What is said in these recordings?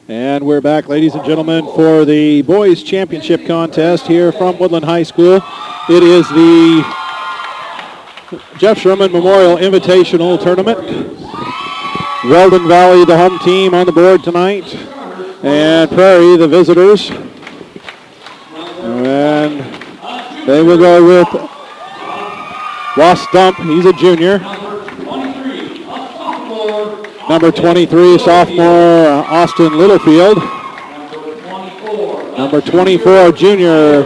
And we're back, ladies and gentlemen, for the boys championship contest here from Woodlin High School. It is the Jeff Sherman Memorial Invitational Tournament. Weldon Valley, the home team, on the board tonight. And Prairie, the visitors. And they will go with Ross Stump. He's a junior. Number 23, sophomore Austin Littlefield. Number 24, junior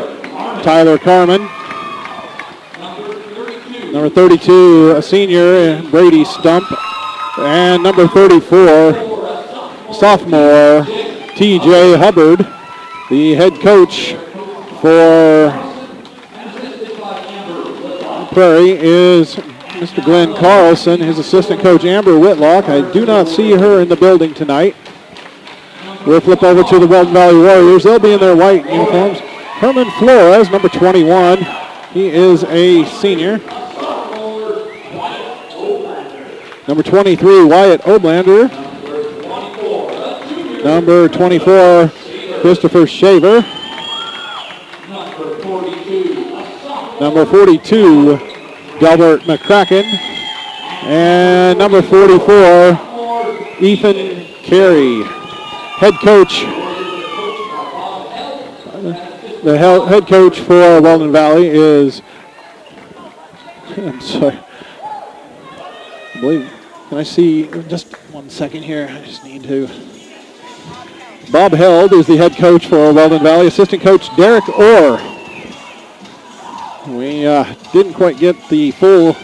Tyler Carmen. Number 32, a senior Brady Stump. And number 34, sophomore TJ Hubbard. The head coach for Prairie is Mr. Glenn Carlson. His assistant coach, Amber Whitlock. I do not see her in the building tonight. We'll flip over to the Weldon Valley Warriors. They'll be in their white uniforms. Herman Flores, number 21. He is a senior. Number 23, Wyatt Oblander. Number 24, Christopher Shaver. Number 42, Delbert McCracken. And number 44, Ethan Carey. Head coach, the head coach for Weldon Valley is, I'm sorry, I believe, can I see, just 1 second here, I just need to. Bob Held is the head coach for Weldon Valley. Assistant coach Derek Orr. We didn't quite get the full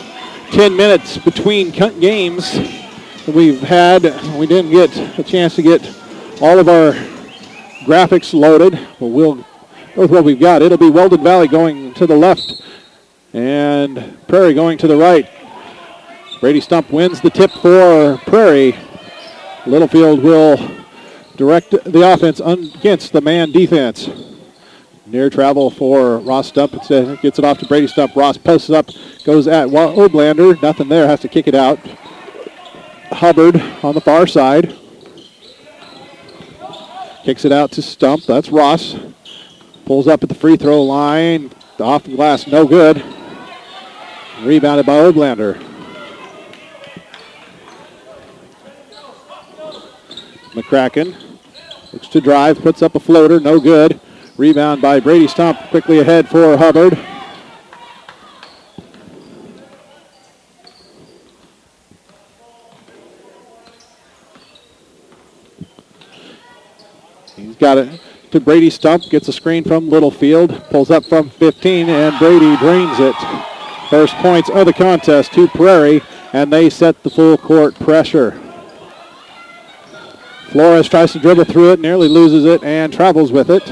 10 minutes between games that we've had. We didn't get a chance to get all of our graphics loaded, but we'll go with what we've got. It'll be Weldon Valley going to the left and Prairie going to the right. Brady Stump wins the tip for Prairie. Littlefield will direct the offense against the man defense. Near travel for Ross Stump. Gets it off to Brady Stump. Ross posts up, goes at Oblander. Nothing there, has to kick it out. Hubbard on the far side. Kicks it out to Stump. That's Ross. Pulls up at the free throw line. Off the glass, no good. Rebounded by Oblander. McCracken looks to drive, puts up a floater, no good. Rebound by Brady Stump, quickly ahead for Hubbard. He's got it to Brady Stump, gets a screen from Littlefield, pulls up from 15, and Brady drains it. First points of the contest to Prairie, and they set the full court pressure. Flores tries to dribble through it, nearly loses it, and travels with it.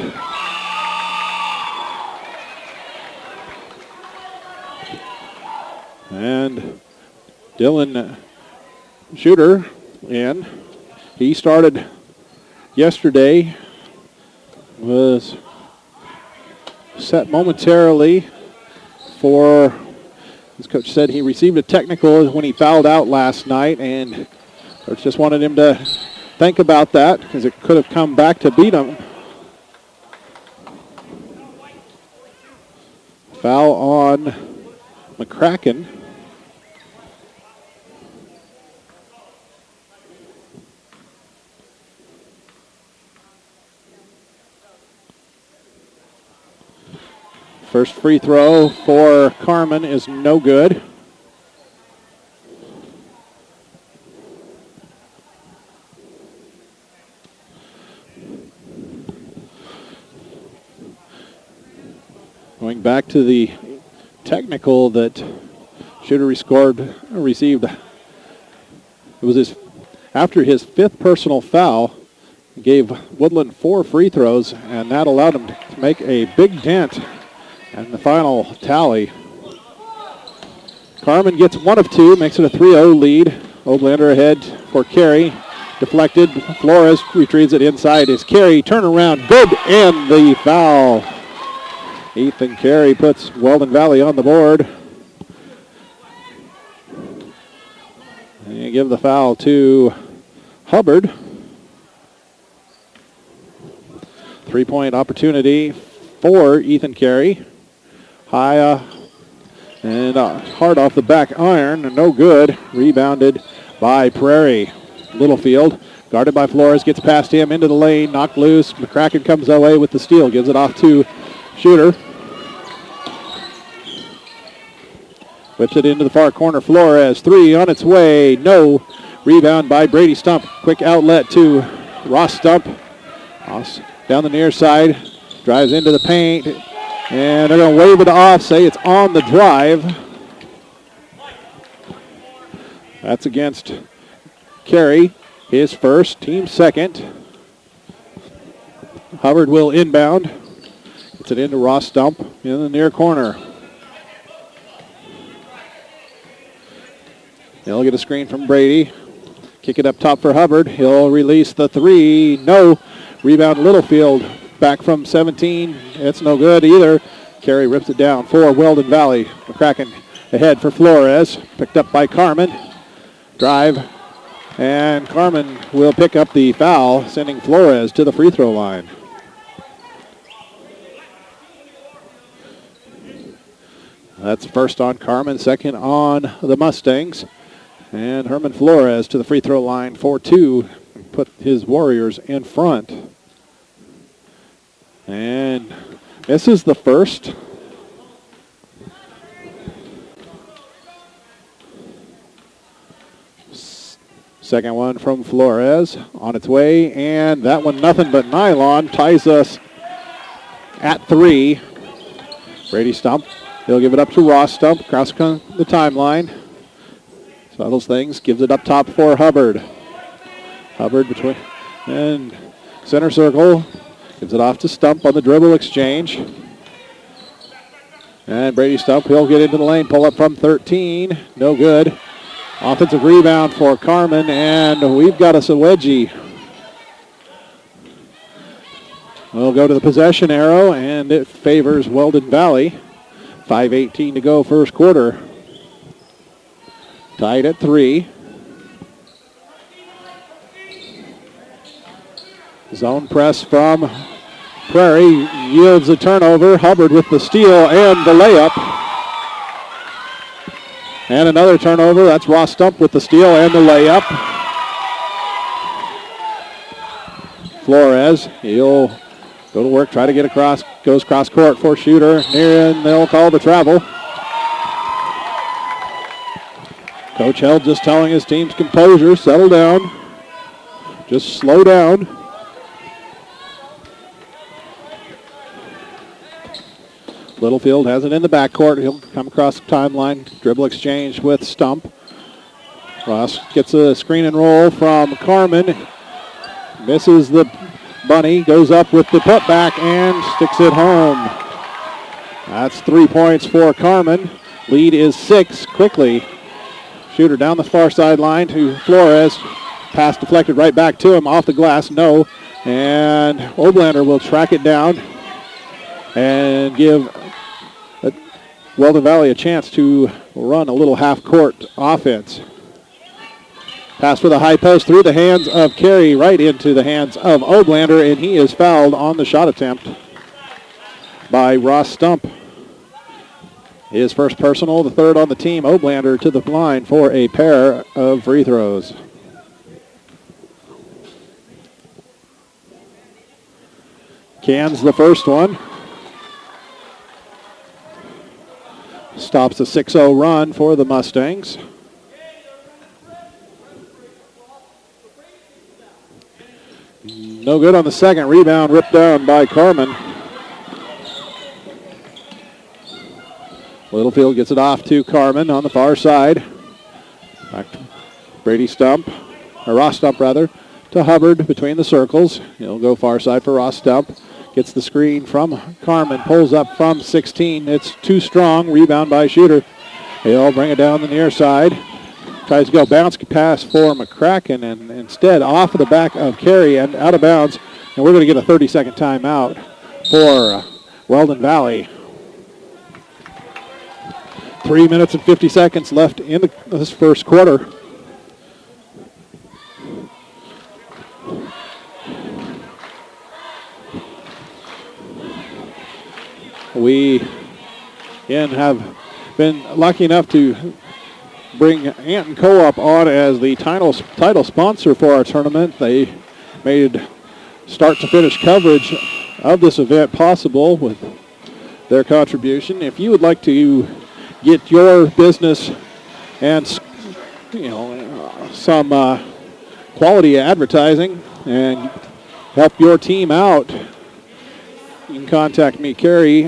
And Dylan Shooter in. He started yesterday, was set momentarily for, as coach said, he received a technical when he fouled out last night, and coach just wanted him to think about that because it could have come back to beat him. Foul on McCracken. First free throw for Carmen is no good. Going back to the technical that Shooter received. It was after his fifth personal foul. Gave Woodland 4 free throws, and that allowed him to make a big dent in the final tally. Carmen gets 1 of 2, makes it a 3-0 lead. Oblander ahead for Carey. Deflected. Flores retrieves it inside. Is Carey. Turnaround. Good. And the foul. Ethan Carey puts Weldon Valley on the board. And you give the foul to Hubbard. Three-point opportunity for Ethan Carey. High and hard off the back iron. No good. Rebounded by Prairie. Littlefield, guarded by Flores, gets past him into the lane, knocked loose. McCracken comes away with the steal, gives it off to Shooter. Whips it into the far corner. Flores, three on its way. No. Rebound by Brady Stump. Quick outlet to Ross Stump. Ross down the near side. Drives into the paint. And they're going to wave it off, say it's on the drive. That's against Carey. His first, team second. Hubbard will inbound. Gets it into Ross Stump in the near corner. He'll get a screen from Brady. Kick it up top for Hubbard. He'll release the three. No. Rebound Littlefield. Back from 17. It's no good either. Carey rips it down for Weldon Valley. McCracken ahead for Flores. Picked up by Carmen. Drive. And Carmen will pick up the foul, sending Flores to the free throw line. That's first on Carmen, second on the Mustangs. And Herman Flores to the free throw line for two. Put his Warriors in front. And this is the first. Second one from Flores on its way. And that one nothing but nylon. Ties us at three. Brady Stump. He'll give it up to Ross Stump. Across the timeline. Settles things, gives it up top for Hubbard. Hubbard between and center circle. Gives it off to Stump on the dribble exchange. And Brady Stump, he'll get into the lane, pull up from 13. No good. Offensive rebound for Carmen, and we've got us a wedgie. We'll go to the possession arrow, and it favors Weldon Valley. 5:18 to go first quarter. Tied at three. Zone press from Prairie. Yields a turnover. Hubbard with the steal and the layup. And another turnover. That's Ross Stump with the steal and the layup. Flores, he'll go to work, try to get across. Goes cross court for Shooter. Near, and they'll call the travel. Coach Held just telling his team's composure, settle down. Just slow down. Littlefield has it in the backcourt. He'll come across the timeline. Dribble exchange with Stump. Ross gets a screen and roll from Carmen. Misses the bunny. Goes up with the putback and sticks it home. That's 3 points for Carmen. Lead is 6 quickly. Shooter down the far sideline to Flores. Pass deflected right back to him. Off the glass, no. And Oblander will track it down and give Weldon Valley a chance to run a little half-court offense. Pass for the high post through the hands of Carey, right into the hands of Oblander, and he is fouled on the shot attempt by Ross Stump. His first personal, the third on the team. Oblander to the line for a pair of free throws. Cans the first one. Stops a 6-0 run for the Mustangs. No good on the second. Rebound ripped down by Carmen. Littlefield gets it off to Carmen on the far side. Back to Brady Stump, or Ross Stump rather, to Hubbard between the circles. He'll go far side for Ross Stump. Gets the screen from Carmen, pulls up from 16. It's too strong. Rebound by Shooter. He'll bring it down the near side. Tries to go bounce pass for McCracken, and instead off of the back of Carey and out of bounds. And we're going to get a 30-second timeout for Weldon Valley. 3 minutes and 50 seconds left in this first quarter. We again have been lucky enough to bring Anton Co-op on as the title sponsor for our tournament. They made start to finish coverage of this event possible with their contribution. If you would like to get your business and some quality advertising and help your team out, you can contact me, Kerry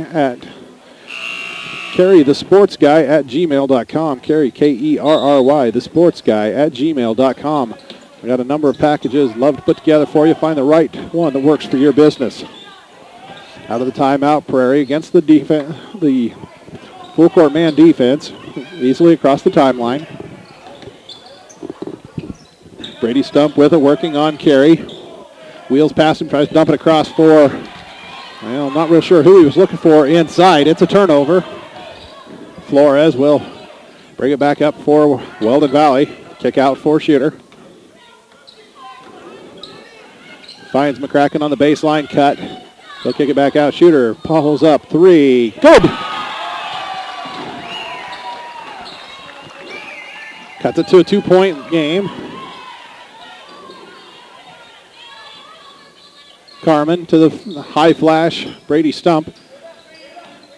the Sports Guy at gmail.com. Kerry, Kerry, the Sports Guy at gmail.com. We got a number of packages love to put together for you. Find the right one that works for your business. Out of the timeout, Prairie against the defense, the full court man defense, easily across the timeline. Brady Stump with it, working on Kerry. Wheels past him, tries to dump it across for, well, not real sure who he was looking for inside. It's a turnover. Flores will bring it back up for Weldon Valley. Kick out for Shooter. Finds McCracken on the baseline cut. He'll kick it back out. Shooter pulls up three. Good! Cuts it to a 2-point game. Carmen to the high flash. Brady Stump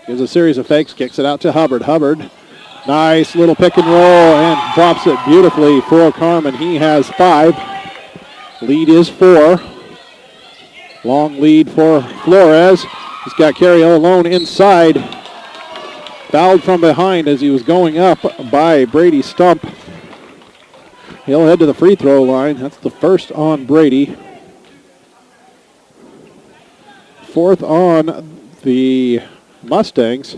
gives a series of fakes, kicks it out to Hubbard. Hubbard, nice little pick and roll, and drops it beautifully for Carmen. He has 5. Lead is 4. Long lead for Flores. He's got Kerry all alone inside. Fouled from behind as he was going up by Brady Stump. He'll head to the free throw line. That's the first on Brady. 4th on the Mustangs.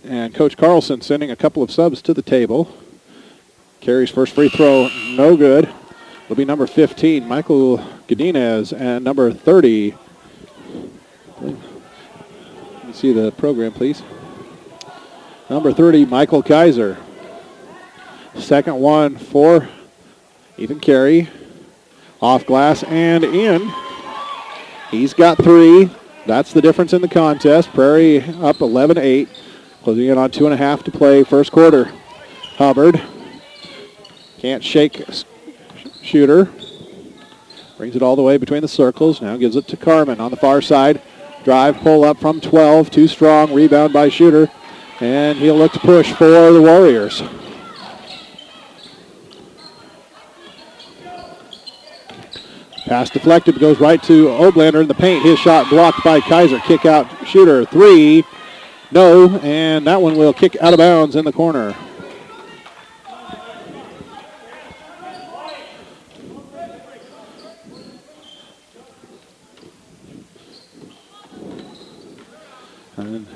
And Coach Carlson sending a couple of subs to the table. Kerry's first free throw, no good. It'll be number 15, Michael Godinez, and number 30. Let me see the program, please. Number 30, Michael Kaiser. Second one for Ethan Kerry. Off glass and in. He's got 3. That's the difference in the contest. Prairie up 11-8. Closing in on 2.5 to play first quarter. Hubbard can't shake Shooter. Brings it all the way between the circles. Now gives it to Carmen on the far side. Drive, pull up from 12. Too strong. Rebound by Shooter. And he'll look to push for the Warriors. Pass deflected, goes right to Oblander in the paint. His shot blocked by Kaiser. Kick out Shooter. 3. No, and that one will kick out of bounds in the corner. And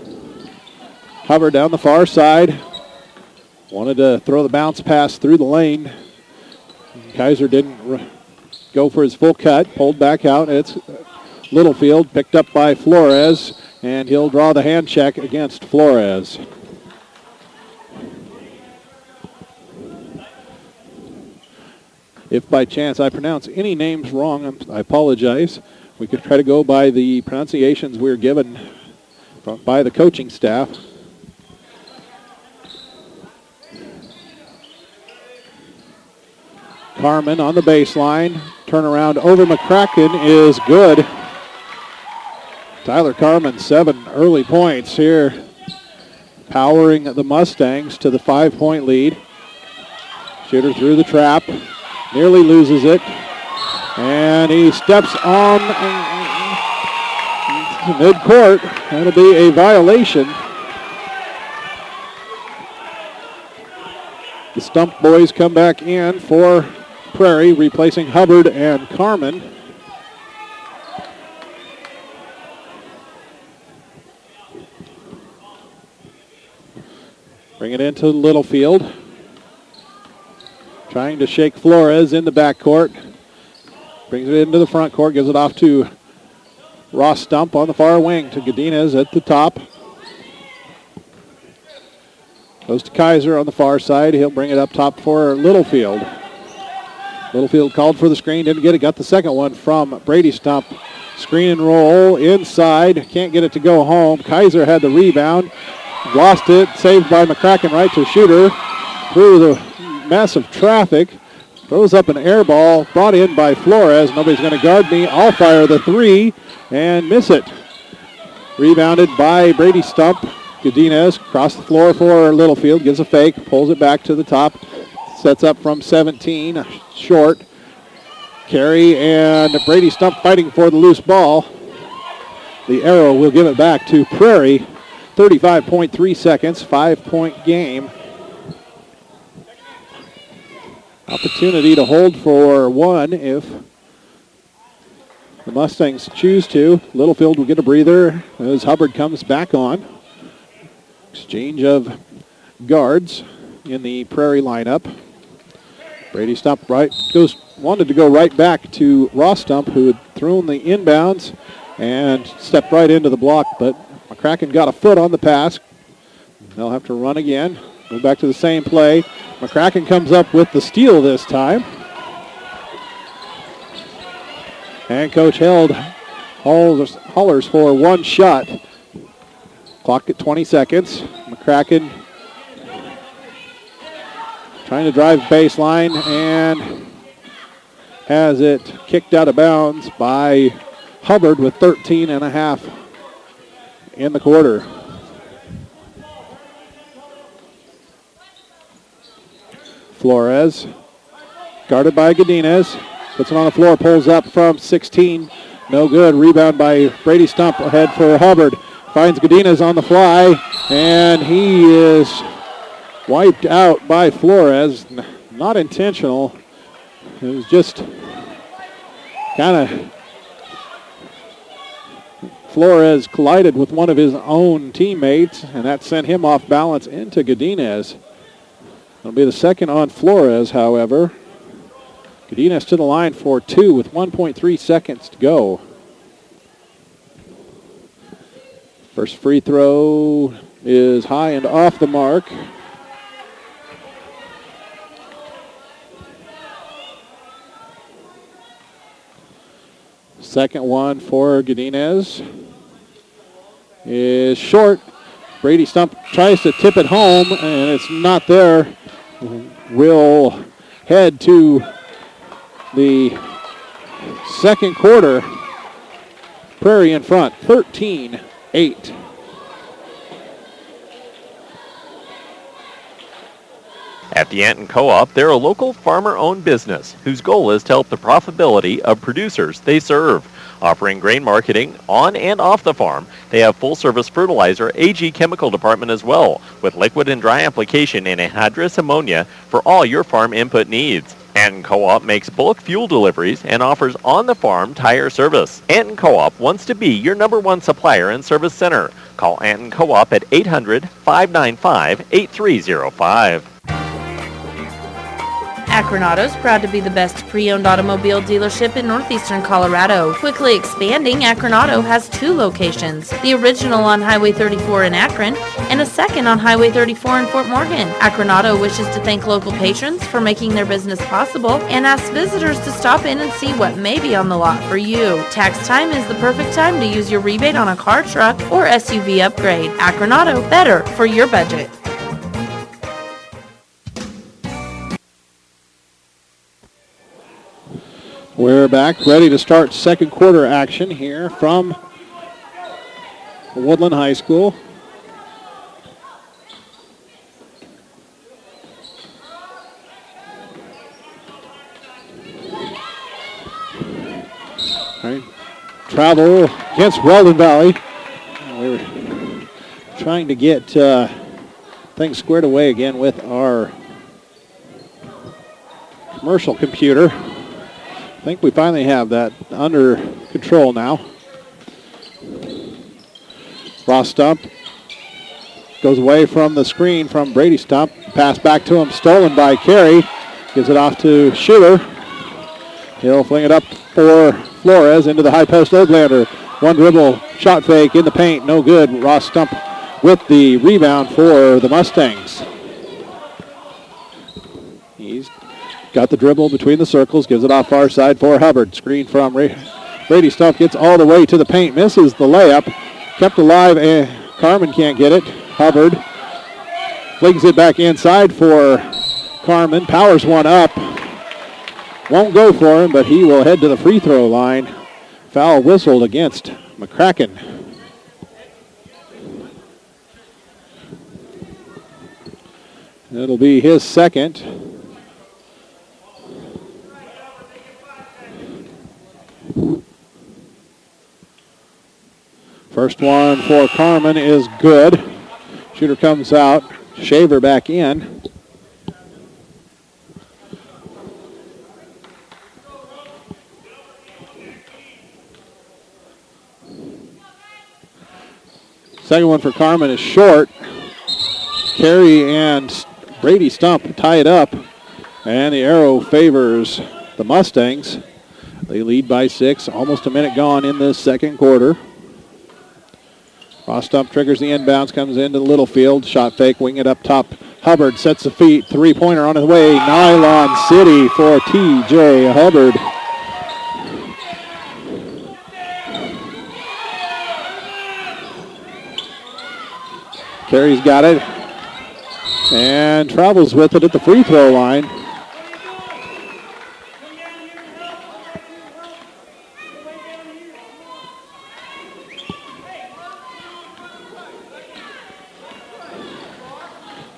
Hubbard down the far side. Wanted to throw the bounce pass through the lane. Kaiser didn't go for his full cut. Pulled back out. It's Littlefield picked up by Flores. And he'll draw the hand check against Flores. If by chance I pronounce any names wrong, I apologize. We could try to go by the pronunciations we're given by the coaching staff. Carmen on the baseline. Turnaround over McCracken is good. Tyler Carmen, 7 early points here, powering the Mustangs to the 5-point lead. Shooter through the trap, nearly loses it, and he steps on midcourt. That'll be a violation. The Stump boys come back in for Prairie, replacing Hubbard and Carmen. Bring it into Littlefield. Trying to shake Flores in the backcourt. Brings it into the front court. Gives it off to Ross Stump on the far wing to Godinez at the top. Goes to Kaiser on the far side. He'll bring it up top for Littlefield. Littlefield called for the screen. Didn't get it. Got the second one from Brady Stump. Screen and roll inside. Can't get it to go home. Kaiser had the rebound. Lost it. Saved by McCracken right to shooter. Through the mess of traffic. Throws up an air ball. Brought in by Flores. Nobody's going to guard me. I'll fire the three and miss it. Rebounded by Brady Stump. Godinez across the floor for Littlefield. Gives a fake. Pulls it back to the top. Sets up from 17. Short. Carry and Brady Stump fighting for the loose ball. The arrow will give it back to Prairie. 35.3 seconds, 5-point game. Opportunity to hold for one if the Mustangs choose to. Littlefield will get a breather as Hubbard comes back on. Exchange of guards in the Prairie lineup. Brady Stump wanted to go right back to Ross Stump, who had thrown the inbounds and stepped right into the block, but McCracken got a foot on the pass. They'll have to run again. Go back to the same play. McCracken comes up with the steal this time. And Coach Held hollers for one shot. Clock at 20 seconds. McCracken trying to drive baseline and has it kicked out of bounds by Hubbard with 13 and a half in the quarter. Flores guarded by Godinez. Puts it on the floor, pulls up from 16. No good. Rebound by Brady Stump ahead for Hubbard. Finds Godinez on the fly, and he is wiped out by Flores. Not intentional. It was just kind of Flores collided with one of his own teammates, and that sent him off balance into Godinez. It'll be the second on Flores, however. Godinez to the line for two with 1.3 seconds to go. First free throw is high and off the mark. Second one for Godinez is short. Brady Stump tries to tip it home, and it's not there. We'll head to the second quarter. Prairie in front, 13-8. At the Anton Co-op, they're a local farmer-owned business whose goal is to help the profitability of producers they serve. Offering grain marketing on and off the farm, they have full-service fertilizer AG chemical department as well, with liquid and dry application and anhydrous ammonia for all your farm input needs. Anton Co-op makes bulk fuel deliveries and offers on-the-farm tire service. Anton Co-op wants to be your #1 supplier and service center. Call Anton Co-op at 800-595-8305. Akron Auto is proud to be the best pre-owned automobile dealership in northeastern Colorado. Quickly expanding, Akron Auto has 2 locations. The original on Highway 34 in Akron and a second on Highway 34 in Fort Morgan. Akron Auto wishes to thank local patrons for making their business possible and asks visitors to stop in and see what may be on the lot for you. Tax time is the perfect time to use your rebate on a car, truck, or SUV upgrade. Akron Auto, better for your budget. We're back, ready to start second quarter action here from Woodlin High School. All right. Travel against Weldon Valley. We were trying to get things squared away again with our commercial computer. I think we finally have that under control now. Ross Stump goes away from the screen from Brady Stump. Pass back to him, stolen by Carey. Gives it off to Shooter. He'll fling it up for Flores into the high post. Oglander, one dribble, shot fake in the paint, no good. Ross Stump with the rebound for the Mustangs. He's got the dribble between the circles, gives it off far side for Hubbard. Screen from Brady Brady Stump gets all the way to the paint, misses the layup. Kept alive, and Carmen can't get it. Hubbard flings it back inside for Carmen. Powers one up. Won't go for him, but he will head to the free throw line. Foul whistled against McCracken. It'll be his second. First one for Carmen is good. Shooter comes out. Shaver back in. Second one for Carmen is short. Carey and Brady Stump tie it up. And the arrow favors the Mustangs. They lead by 6. Almost a minute gone in this second quarter. Ross Stump triggers the inbounds, comes into Littlefield. Shot fake, wing it up top. Hubbard sets the feet. Three-pointer on his way. Nylon City for T.J. Hubbard. Carey's got it. And travels with it at the free throw line.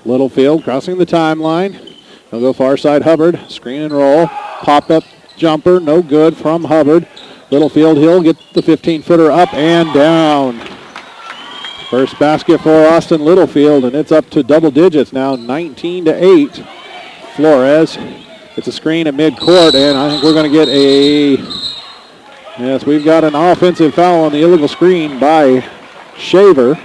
Littlefield crossing the timeline. He'll go far side Hubbard. Screen and roll. Pop-up jumper. No good from Hubbard. Littlefield, he'll get the 15-footer up and down. First basket for Austin Littlefield, and it's up to double digits now, 19-8. Flores. It's a screen at midcourt, and I think we're going to get a... Yes, we've got an offensive foul on the illegal screen by Shaver.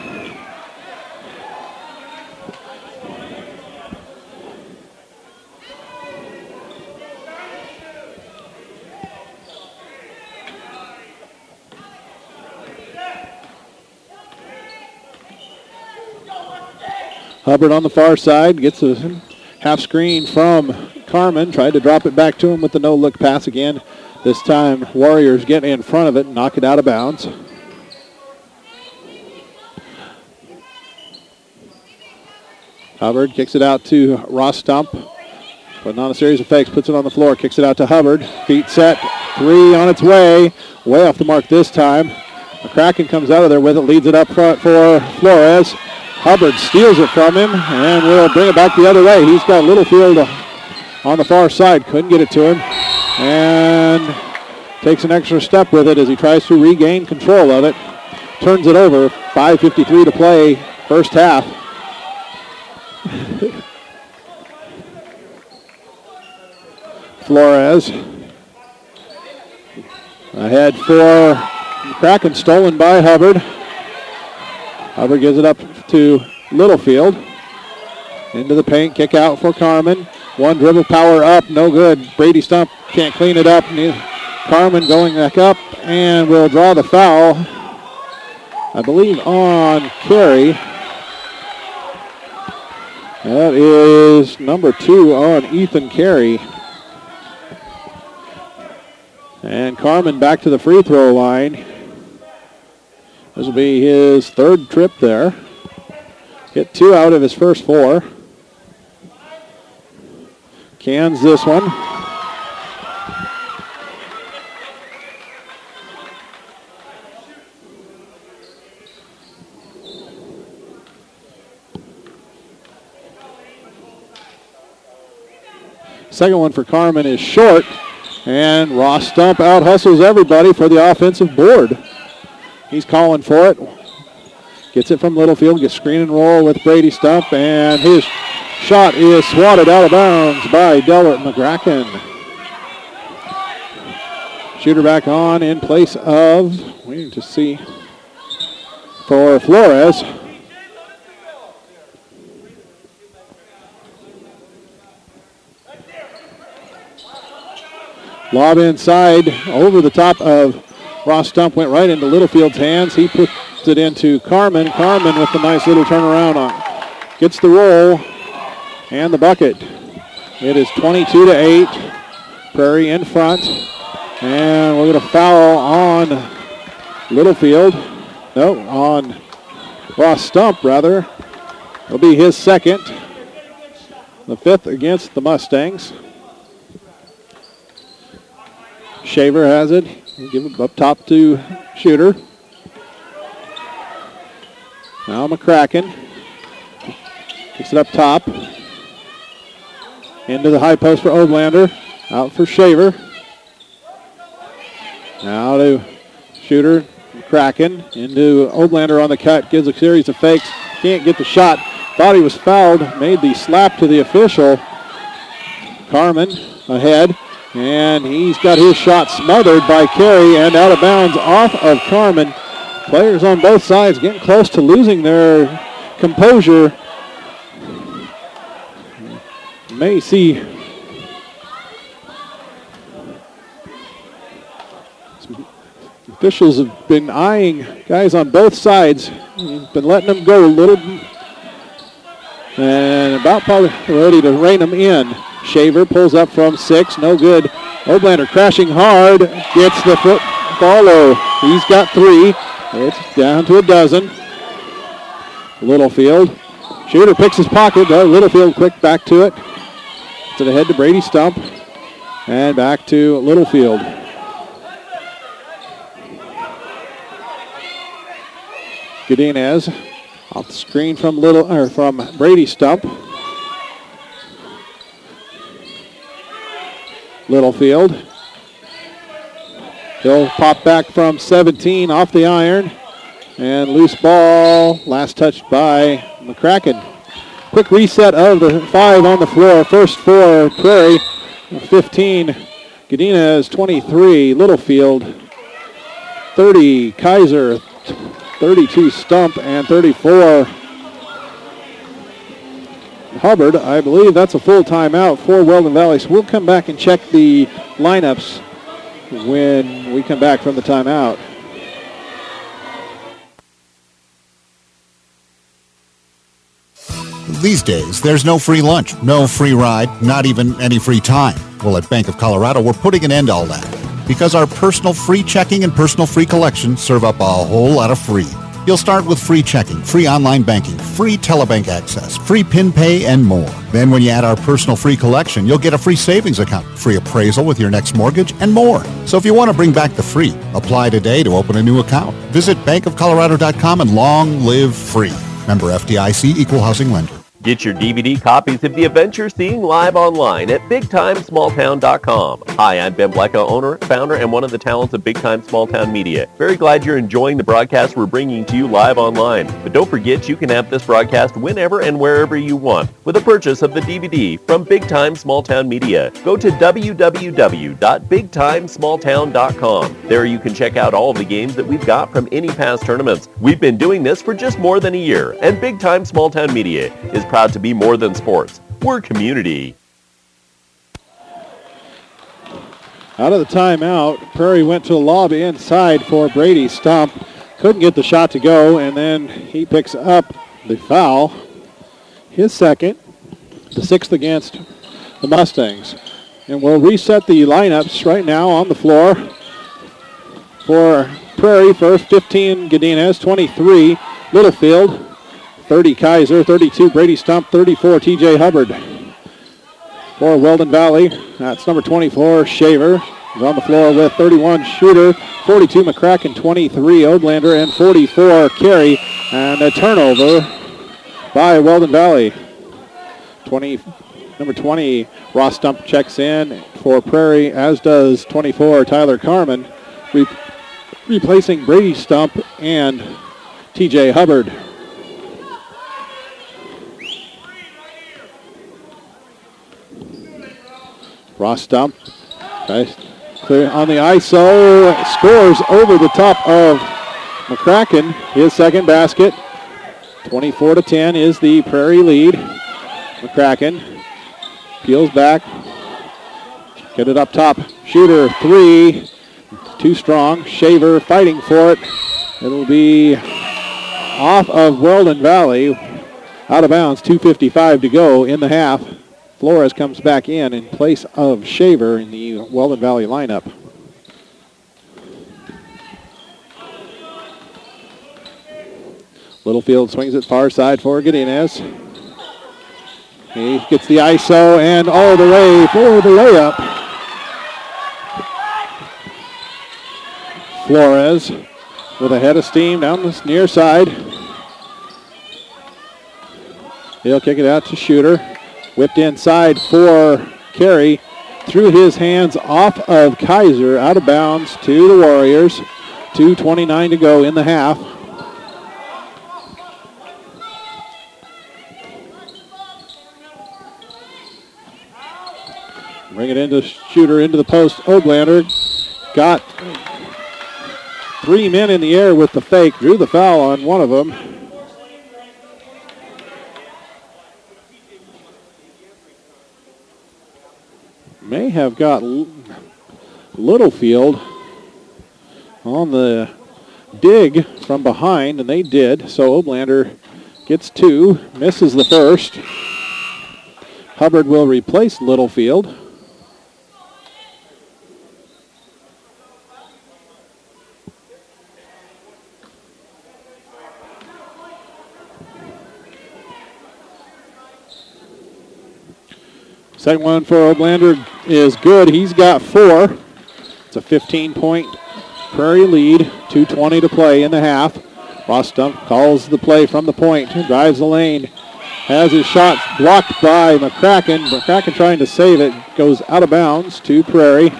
Hubbard on the far side gets a half screen from Carmen. Tried to drop it back to him with the no-look pass again. This time, Warriors get in front of it and knock it out of bounds. Hubbard kicks it out to Ross Stump. Putting on a series of fakes, puts it on the floor, kicks it out to Hubbard. Feet set, three on its way. Way off the mark this time. McCracken comes out of there with it, leads it up front for Flores. Hubbard steals it from him and will bring it back the other way. He's got Littlefield on the far side. Couldn't get it to him. And takes an extra step with it as he tries to regain control of it. Turns it over. 5:53 to play, first half. Flores. Ahead for Kraken, stolen by Hubbard. Hubbard gives it up to Littlefield. Into the paint, kick out for Carmen. One dribble, power up, no good. Brady Stump can't clean it up. Carmen going back up and will draw the foul, I believe, on Carey. That is number 2 on Ethan Carey. And Carmen back to the free throw line. This will be his third trip there. Hit 2 out of his first 4. Cans this one. Second one for Carmen is short. And Ross Stump out-hustles everybody for the offensive board. He's calling for it. Gets it from Littlefield. Gets screen and roll with Brady Stump. And his shot is swatted out of bounds by Delbert McCracken. Shooter back on in place of, waiting to see, for Flores. Lob inside, over the top of Ross Stump, went right into Littlefield's hands. He puts it into Carmen. Carmen with a nice little turnaround on. Gets the roll and the bucket. It is 22-8. Prairie in front. And we'll get a foul on Littlefield. No, on Ross Stump, rather. It'll be his second. The fifth against the Mustangs. Shaver has it. He'll give it up top to Shooter. Now McCracken. Gets it up top. Into the high post for Oblander. Out for Shaver. Now to Shooter. McCracken into Oblander on the cut. Gives a series of fakes. Can't get the shot. Thought he was fouled. Made the slap to the official. Carmen ahead. And he's got his shot smothered by Carey and out of bounds off of Carmen. Players on both sides getting close to losing their composure. May see officials have been eyeing guys on both sides. Been letting them go a little and about probably ready to rein them in. Shaver pulls up from 6, no good. Oblander crashing hard, gets the foot follow. He's got 3. It's down to a dozen. Littlefield. Shooter picks his pocket. Littlefield quick back to it. To the head to Brady Stump. And back to Littlefield. Godinez off the screen from Brady Stump. Littlefield. He'll pop back from 17 off the iron. And loose ball. Last touched by McCracken. Quick reset of the 5 on the floor. First for Prairie. 15. Godinez 23. Littlefield 30. Kaiser 32. Stump and 34. Hubbard. I believe that's a full timeout for Weldon Valley. So we'll come back and check the lineups when we come back from the timeout. These days, there's no free lunch, no free ride, not even any free time. Well, at Bank of Colorado, we're putting an end to all that because our personal free checking and personal free collection serve up a whole lot of free. You'll start with free checking, free online banking, free telebank access, free PIN pay, and more. Then when you add our personal free collection, you'll get a free savings account, free appraisal with your next mortgage, and more. So if you want to bring back the free, apply today to open a new account. Visit bankofcolorado.com and long live free. Member FDIC, Equal Housing Lender. Get your DVD copies of the events you're seeing live online at BigTimeSmallTown.com. Hi, I'm Ben Blecko, owner, founder, and one of the talents of Big Time Small Town Media. Very glad you're enjoying the broadcast we're bringing to you live online. But don't forget you can have this broadcast whenever and wherever you want with a purchase of the DVD from Big Time Small Town Media. Go to www.BigTimeSmallTown.com. There you can check out all of the games that we've got from any past tournaments. We've been doing this for just more than a year, and Big Time Small Town Media is proud to be more than sports. We're community. Out of the timeout, Prairie went to the lob inside for Brady Stump. Couldn't get the shot to go, and then he picks up the foul. His second, the 6th against the Mustangs. And we'll reset the lineups right now on the floor. For Prairie, first 15 Godinez, 23 Littlefield, 30 Kaiser, 32 Brady Stump, 34 TJ Hubbard. For Weldon Valley, that's number 24 Shaver. He's on the floor with 31 Shooter, 42 McCracken, 23 Oblander, and 44 Carey. And a turnover by Weldon Valley. Number 20 Ross Stump checks in for Prairie, as does 24 Tyler Carmen, replacing Brady Stump and TJ Hubbard. Ross Stump tries clear on the ISO, scores over the top of McCracken. His second basket. 24-10 is the Prairie lead. McCracken peels back. Get it up top. Shooter, 3. Too strong. Shaver fighting for it. It'll be off of Weldon Valley. Out of bounds. 2:55 to go in the half. Flores comes back in place of Shaver in the Weldon Valley lineup. Littlefield swings it far side for Godinez. He gets the ISO and all the way for the layup. Flores with a head of steam down this near side. He'll kick it out to Shooter. Whipped inside for Carey. Through his hands off of Kaiser, out of bounds to the Warriors. 2:29 to go in the half. Bring it into Shooter into the post. Oblander got 3 men in the air with the fake. Drew the foul on one of them. May have got Littlefield on the dig from behind, and they did. So Oblander gets 2, misses the first. Hubbard will replace Littlefield. Second one for Oblander is good. He's got 4. It's a 15-point Prairie lead. 2:20 to play in the half. Ross Stump calls the play from the point. Drives the lane. Has his shot blocked by McCracken. McCracken trying to save it. Goes out of bounds to Prairie.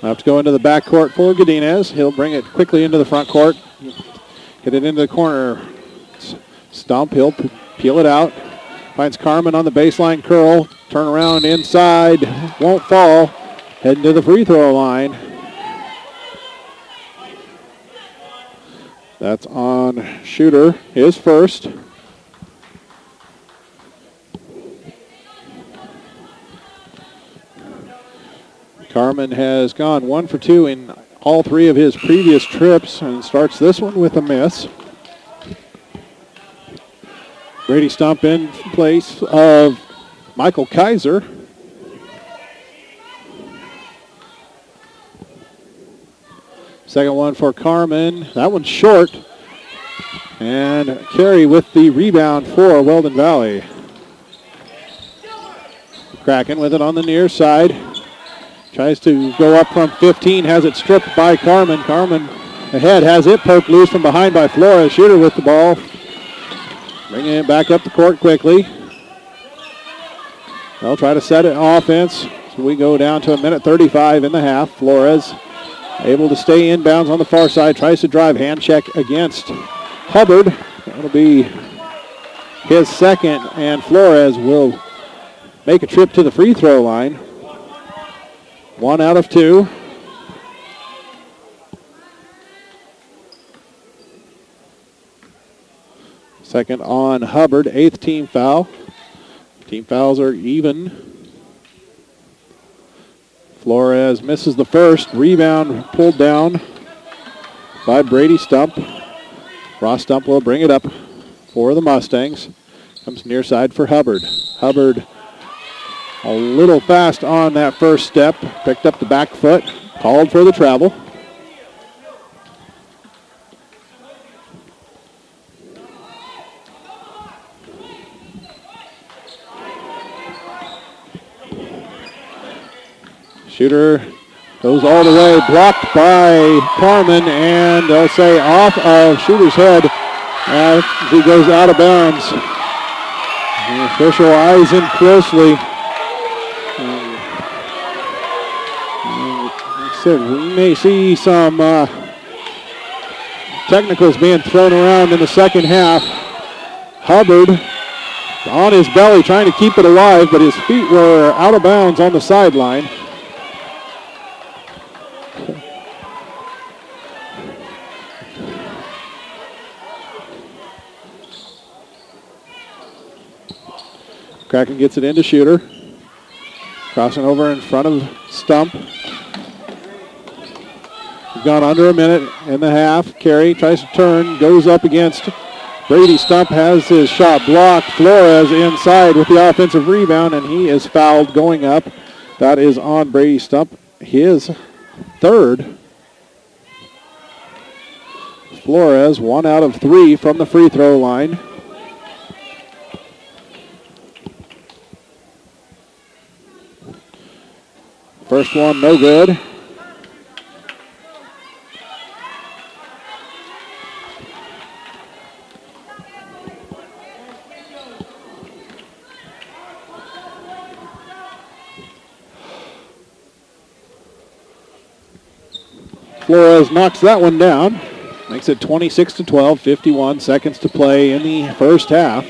Have to go into the backcourt for Godinez. He'll bring it quickly into the front court. Get it into the corner. Stump, he'll peel it out. Finds Carmen on the baseline curl. Turn around inside. Won't fall. Heading to the free throw line. That's on Shooter. His first. Carmen has gone 1 for 2 in all 3 of his previous trips and starts this one with a miss. Brady Stump in place of Michael Kaiser. Second one for Carmen. That one's short. And Carey with the rebound for Weldon Valley. Kraken with it on the near side. Tries to go up from 15, has it stripped by Carmen. Carmen ahead, has it poked loose from behind by Flores. Shooter with the ball. Bringing it back up the court quickly. They'll try to set it offense. So we go down to 1:35 in the half. Flores able to stay inbounds on the far side. Tries to drive, hand check against Hubbard. That'll be his second, and Flores will make a trip to the free throw line. 1 out of 2. Second on Hubbard, 8th team foul. Team fouls are even. Flores misses the first. Rebound pulled down by Brady Stump. Ross Stump will bring it up for the Mustangs. Comes near side for Hubbard. Hubbard a little fast on that first step. Picked up the back foot. Called for the travel. Shooter goes all the way. Blocked by Carmen. And they'll say off of Shooter's head as he goes out of bounds. The official eyes in closely. We may see some technicals being thrown around in the second half. Hubbard on his belly trying to keep it alive, but his feet were out of bounds on the sideline. Kraken gets it into Shooter. Crossing over in front of Stump. We've gone under a minute and a half. Carey tries to turn, goes up against Brady Stump has his shot blocked. Flores inside with the offensive rebound, and he is fouled going up. That is on Brady Stump, his third. Flores, 1 out of 3 from the free throw line. First one, no good. Flores knocks that one down. Makes it 26-12, 51 seconds to play in the first half.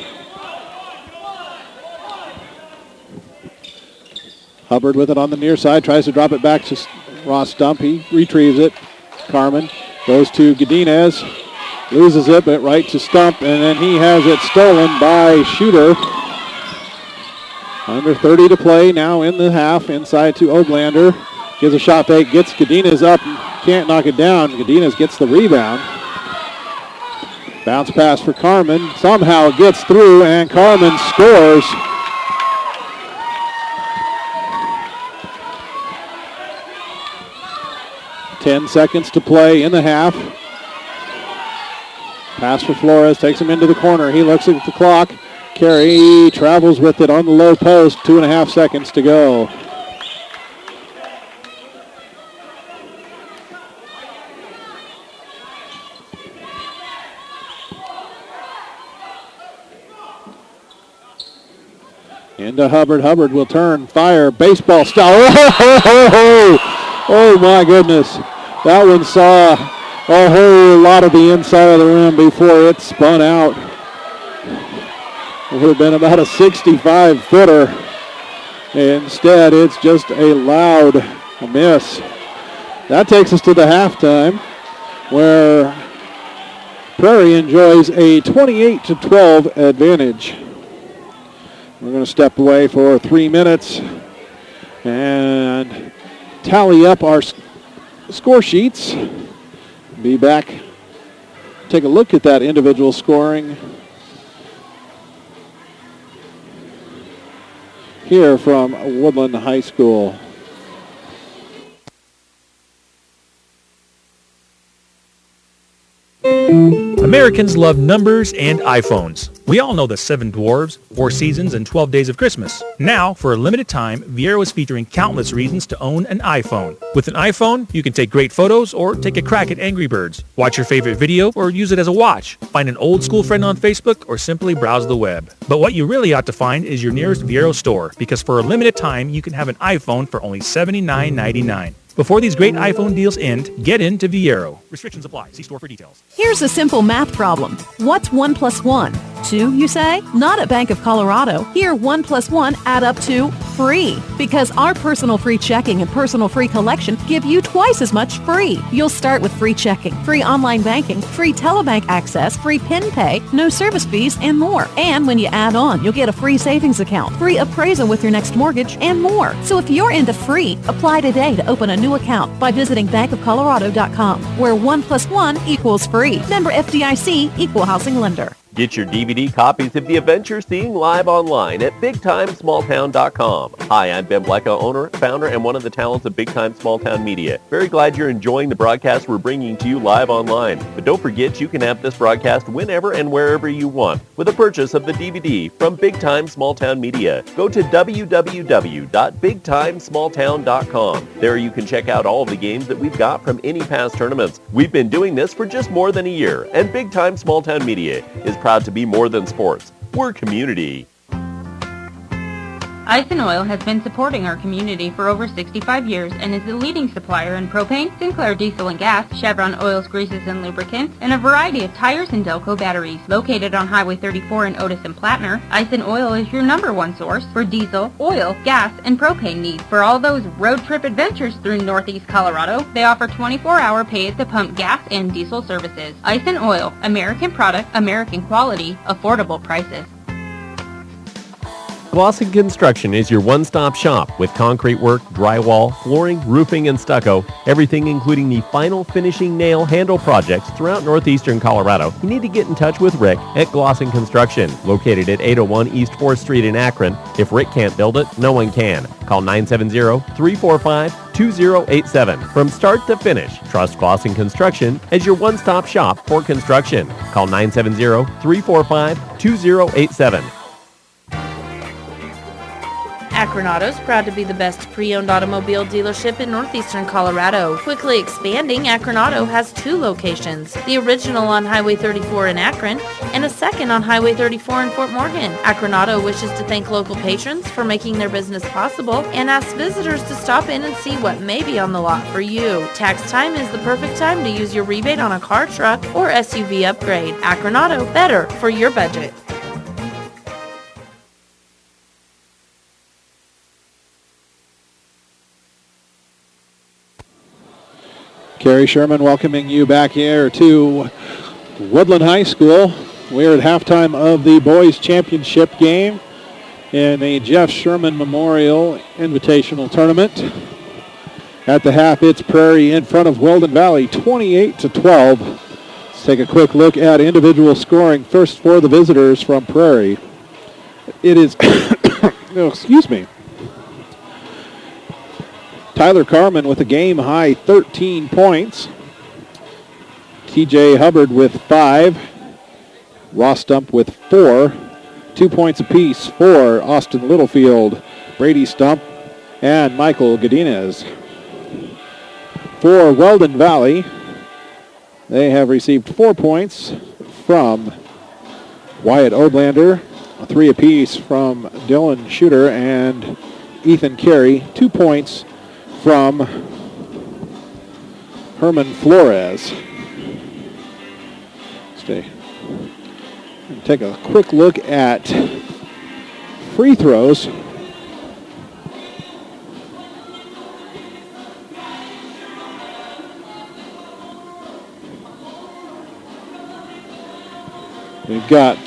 Hubbard with it on the near side, tries to drop it back to Ross Stump. He retrieves it. Carmen goes to Godinez, loses it, but right to Stump, and then he has it stolen by Shooter. Under 30 to play now in the half, inside to Oblander. Gives a shot fake, gets Godinez up, can't knock it down. Godinez gets the rebound. Bounce pass for Carmen, somehow gets through, and Carmen scores. Ten seconds to play in the half. Pass for Flores, takes him into the corner. He looks at the clock. Carey travels with it on the low post. 2.5 seconds to go. Into Hubbard. Hubbard will turn, fire, baseball style. Oh my goodness. That one saw a whole lot of the inside of the rim before it spun out. It would have been about a 65-footer. Instead, it's just a loud miss. That takes us to the halftime, where Prairie enjoys a 28-12 advantage. We're going to step away for 3 minutes and tally up our score sheets. Be back. Take a look at that individual scoring here from Woodlin High School. Americans love numbers and iPhones. We all know the 7 Dwarves, 4 Seasons, and 12 Days of Christmas. Now, for a limited time, Viero is featuring countless reasons to own an iPhone. With an iPhone, you can take great photos or take a crack at Angry Birds, watch your favorite video, or use it as a watch, find an old school friend on Facebook, or simply browse the web. But what you really ought to find is your nearest Viero store, because for a limited time, you can have an iPhone for only $79.99. Before these great iPhone deals end, get into Viero. Restrictions apply. See store for details. Here's a simple math problem. What's 1 plus 1? 2, you say? Not at Bank of Colorado. Here, 1 plus 1 add up to free. Because our personal free checking and personal free collection give you twice as much free. You'll start with free checking, free online banking, free telebank access, free PIN pay, no service fees, and more. And when you add on, you'll get a free savings account, free appraisal with your next mortgage, and more. So if you're into free, apply today to open a new account by visiting bankofcolorado.com, where 1 plus 1 equals free. Member FDIC, Equal Housing Lender. Get your DVD copies of The Adventure Seeing live online at BigTimeSmallTown.com. Hi, I'm Ben Blecko, owner, founder, and one of the talents of Big Time Small Town Media. Very glad you're enjoying the broadcast we're bringing to you live online. But don't forget, you can have this broadcast whenever and wherever you want with a purchase of the DVD from Big Time Small Town Media. Go to www.BigTimeSmallTown.com. There you can check out all of the games that we've got from any past tournaments. We've been doing this for just more than a year, and Big Time Small Town Media is proud to be more than sports. We're community. Ice and Oil has been supporting our community for over 65 years and is the leading supplier in propane, Sinclair diesel and gas, Chevron oils, greases, and lubricants, and a variety of tires and Delco batteries. Located on Highway 34 in Otis and Plattner, Ice and Oil is your #1 source for diesel, oil, gas, and propane needs. For all those road trip adventures through Northeast Colorado, they offer 24-hour pay-at-the-pump gas and diesel services. Ice and Oil, American product, American quality, affordable prices. Glosson Construction is your one-stop shop with concrete work, drywall, flooring, roofing, and stucco, everything including the final finishing nail handle projects throughout northeastern Colorado. You need to get in touch with Rick at Glosson Construction, located at 801 East 4th Street in Akron. If Rick can't build it, no one can. Call 970-345-2087. From start to finish, trust Glosson Construction as your one-stop shop for construction. Call 970-345-2087. Akron Auto is proud to be the best pre-owned automobile dealership in northeastern Colorado. Quickly expanding, Akron Auto has 2 locations. The original on Highway 34 in Akron and a second on Highway 34 in Fort Morgan. Akron Auto wishes to thank local patrons for making their business possible and asks visitors to stop in and see what may be on the lot for you. Tax time is the perfect time to use your rebate on a car, truck, or SUV upgrade. Akron Auto, better for your budget. Carrie Sherman welcoming you back here to Woodlin High School. We're at halftime of the boys championship game in the Jeff Sherman Memorial Invitational Tournament. At the half, it's Prairie in front of Weldon Valley, 28-12. Let's take a quick look at individual scoring. First for the visitors from Prairie. It is, no, excuse me. Tyler Carman with a game-high 13 points. TJ Hubbard with 5. Ross Stump with 4. 2 points apiece for Austin Littlefield, Brady Stump, and Michael Godinez. For Weldon Valley, they have received 4 points from Wyatt Odlander, 3 apiece from Dylan Shooter and Ethan Carey, 2 points from Herman Flores. Stay. Take a quick look at free throws. We've got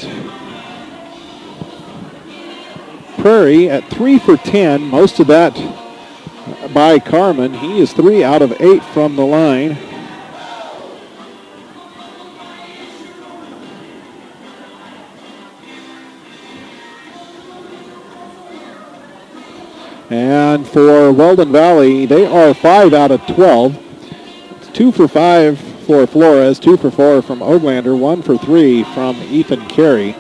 Prairie at 3 for 10, most of that by Carman. He is 3 out of 8 from the line. And for Weldon Valley, they are 5 out of 12. It's 2 for 5 for Flores, 2 for 4 from Odlander, 1 for 3 from Ethan Carey.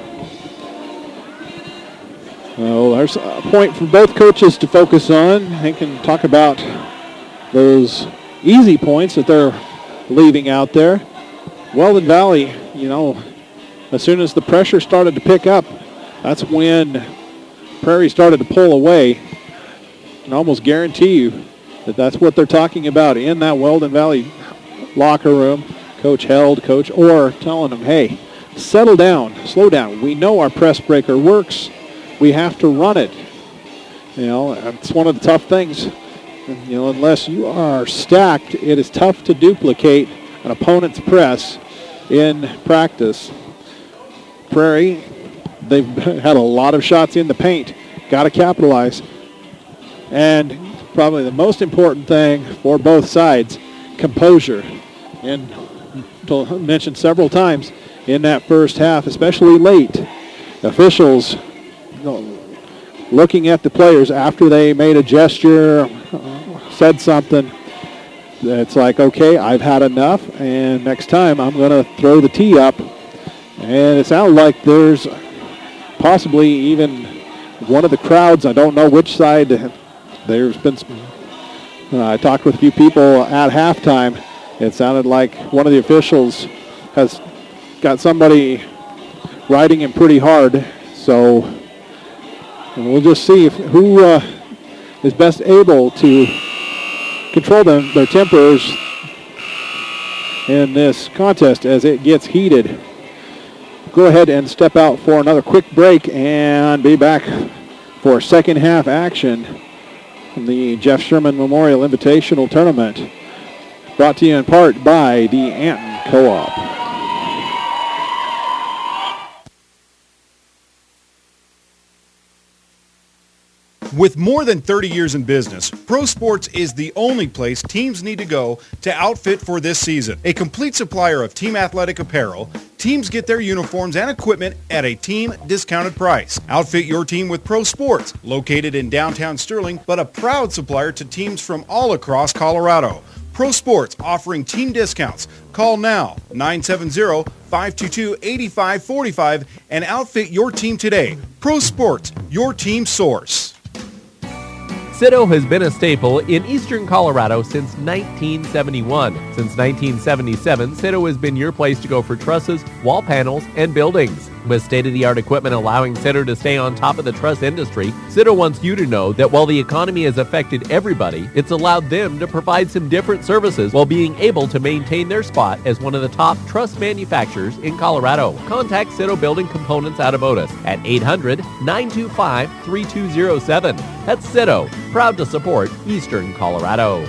Well, there's a point for both coaches to focus on. They can talk about those easy points that they're leaving out there. Weldon Valley, you know, as soon as the pressure started to pick up, that's when Prairie started to pull away. I can almost guarantee you that that's what they're talking about in that Weldon Valley locker room. Coach Held, Coach Orr telling them, hey, settle down, slow down. We know our press breaker works. We have to run it. You know, it's one of the tough things. You know, unless you are stacked, it is tough to duplicate an opponent's press in practice. Prairie, they've had a lot of shots in the paint. Got to capitalize. And probably the most important thing for both sides, composure. And mentioned several times in that first half, especially late, officials looking at the players after they made a gesture, said something. It's like, okay, I've had enough, and next time I'm going to throw the tee up. And it sounds like there's possibly even one of the crowds, I don't know which side, there's been some, I talked with a few people at halftime. It sounded like one of the officials has got somebody riding him pretty hard. So we'll just see who is best able to control their tempers in this contest as it gets heated. Go ahead and step out for another quick break and be back for second half action from the Jeff Sherman Memorial Invitational Tournament, brought to you in part by the Anton Co-op. With more than 30 years in business, Pro Sports is the only place teams need to go to outfit for this season. A complete supplier of team athletic apparel, teams get their uniforms and equipment at a team discounted price. Outfit your team with Pro Sports, located in downtown Sterling, but a proud supplier to teams from all across Colorado. Pro Sports offering team discounts. Call now, 970-522-8545, and outfit your team today. Pro Sports, your team source. Citto has been a staple in eastern Colorado since 1971. Since 1977, Citto has been your place to go for trusses, wall panels, and buildings. With state-of-the-art equipment allowing Citto to stay on top of the truss industry, Citto wants you to know that while the economy has affected everybody, it's allowed them to provide some different services while being able to maintain their spot as one of the top truss manufacturers in Colorado. Contact Citto Building Components out of Otis at 800-925-3207. That's Citto, proud to support eastern Colorado.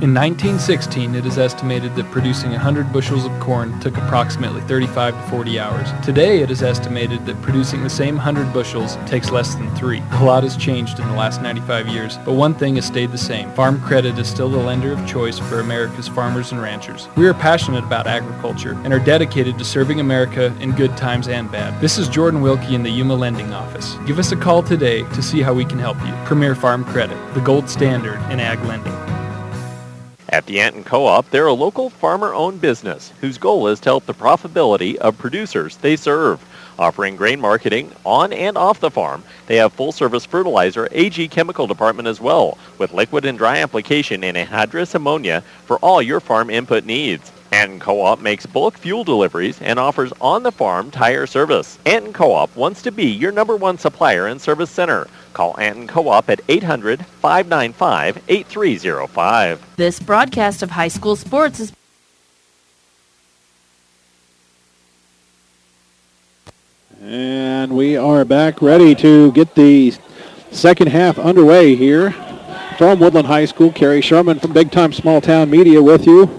In 1916, it is estimated that producing 100 bushels of corn took approximately 35 to 40 hours. Today, it is estimated that producing the same 100 bushels takes less than 3. A lot has changed in the last 95 years, but one thing has stayed the same. Farm Credit is still the lender of choice for America's farmers and ranchers. We are passionate about agriculture and are dedicated to serving America in good times and bad. This is Jordan Wilkie in the Yuma Lending Office. Give us a call today to see how we can help you. Premier Farm Credit, the gold standard in ag lending. At the Anton Co-op, they're a local farmer-owned business whose goal is to help the profitability of producers they serve. Offering grain marketing on and off the farm, they have full-service fertilizer AG chemical department as well, with liquid and dry application and anhydrous ammonia for all your farm input needs. Anton Co-op makes bulk fuel deliveries and offers on-the-farm tire service. Anton Co-op wants to be your #1 supplier and service center. Call Anton Co-op at 800-595-8305. This broadcast of high school sports is And we are back ready to get the second half underway here. From Woodlin High School, Kerry Sherman from Big Time Small Town Media with you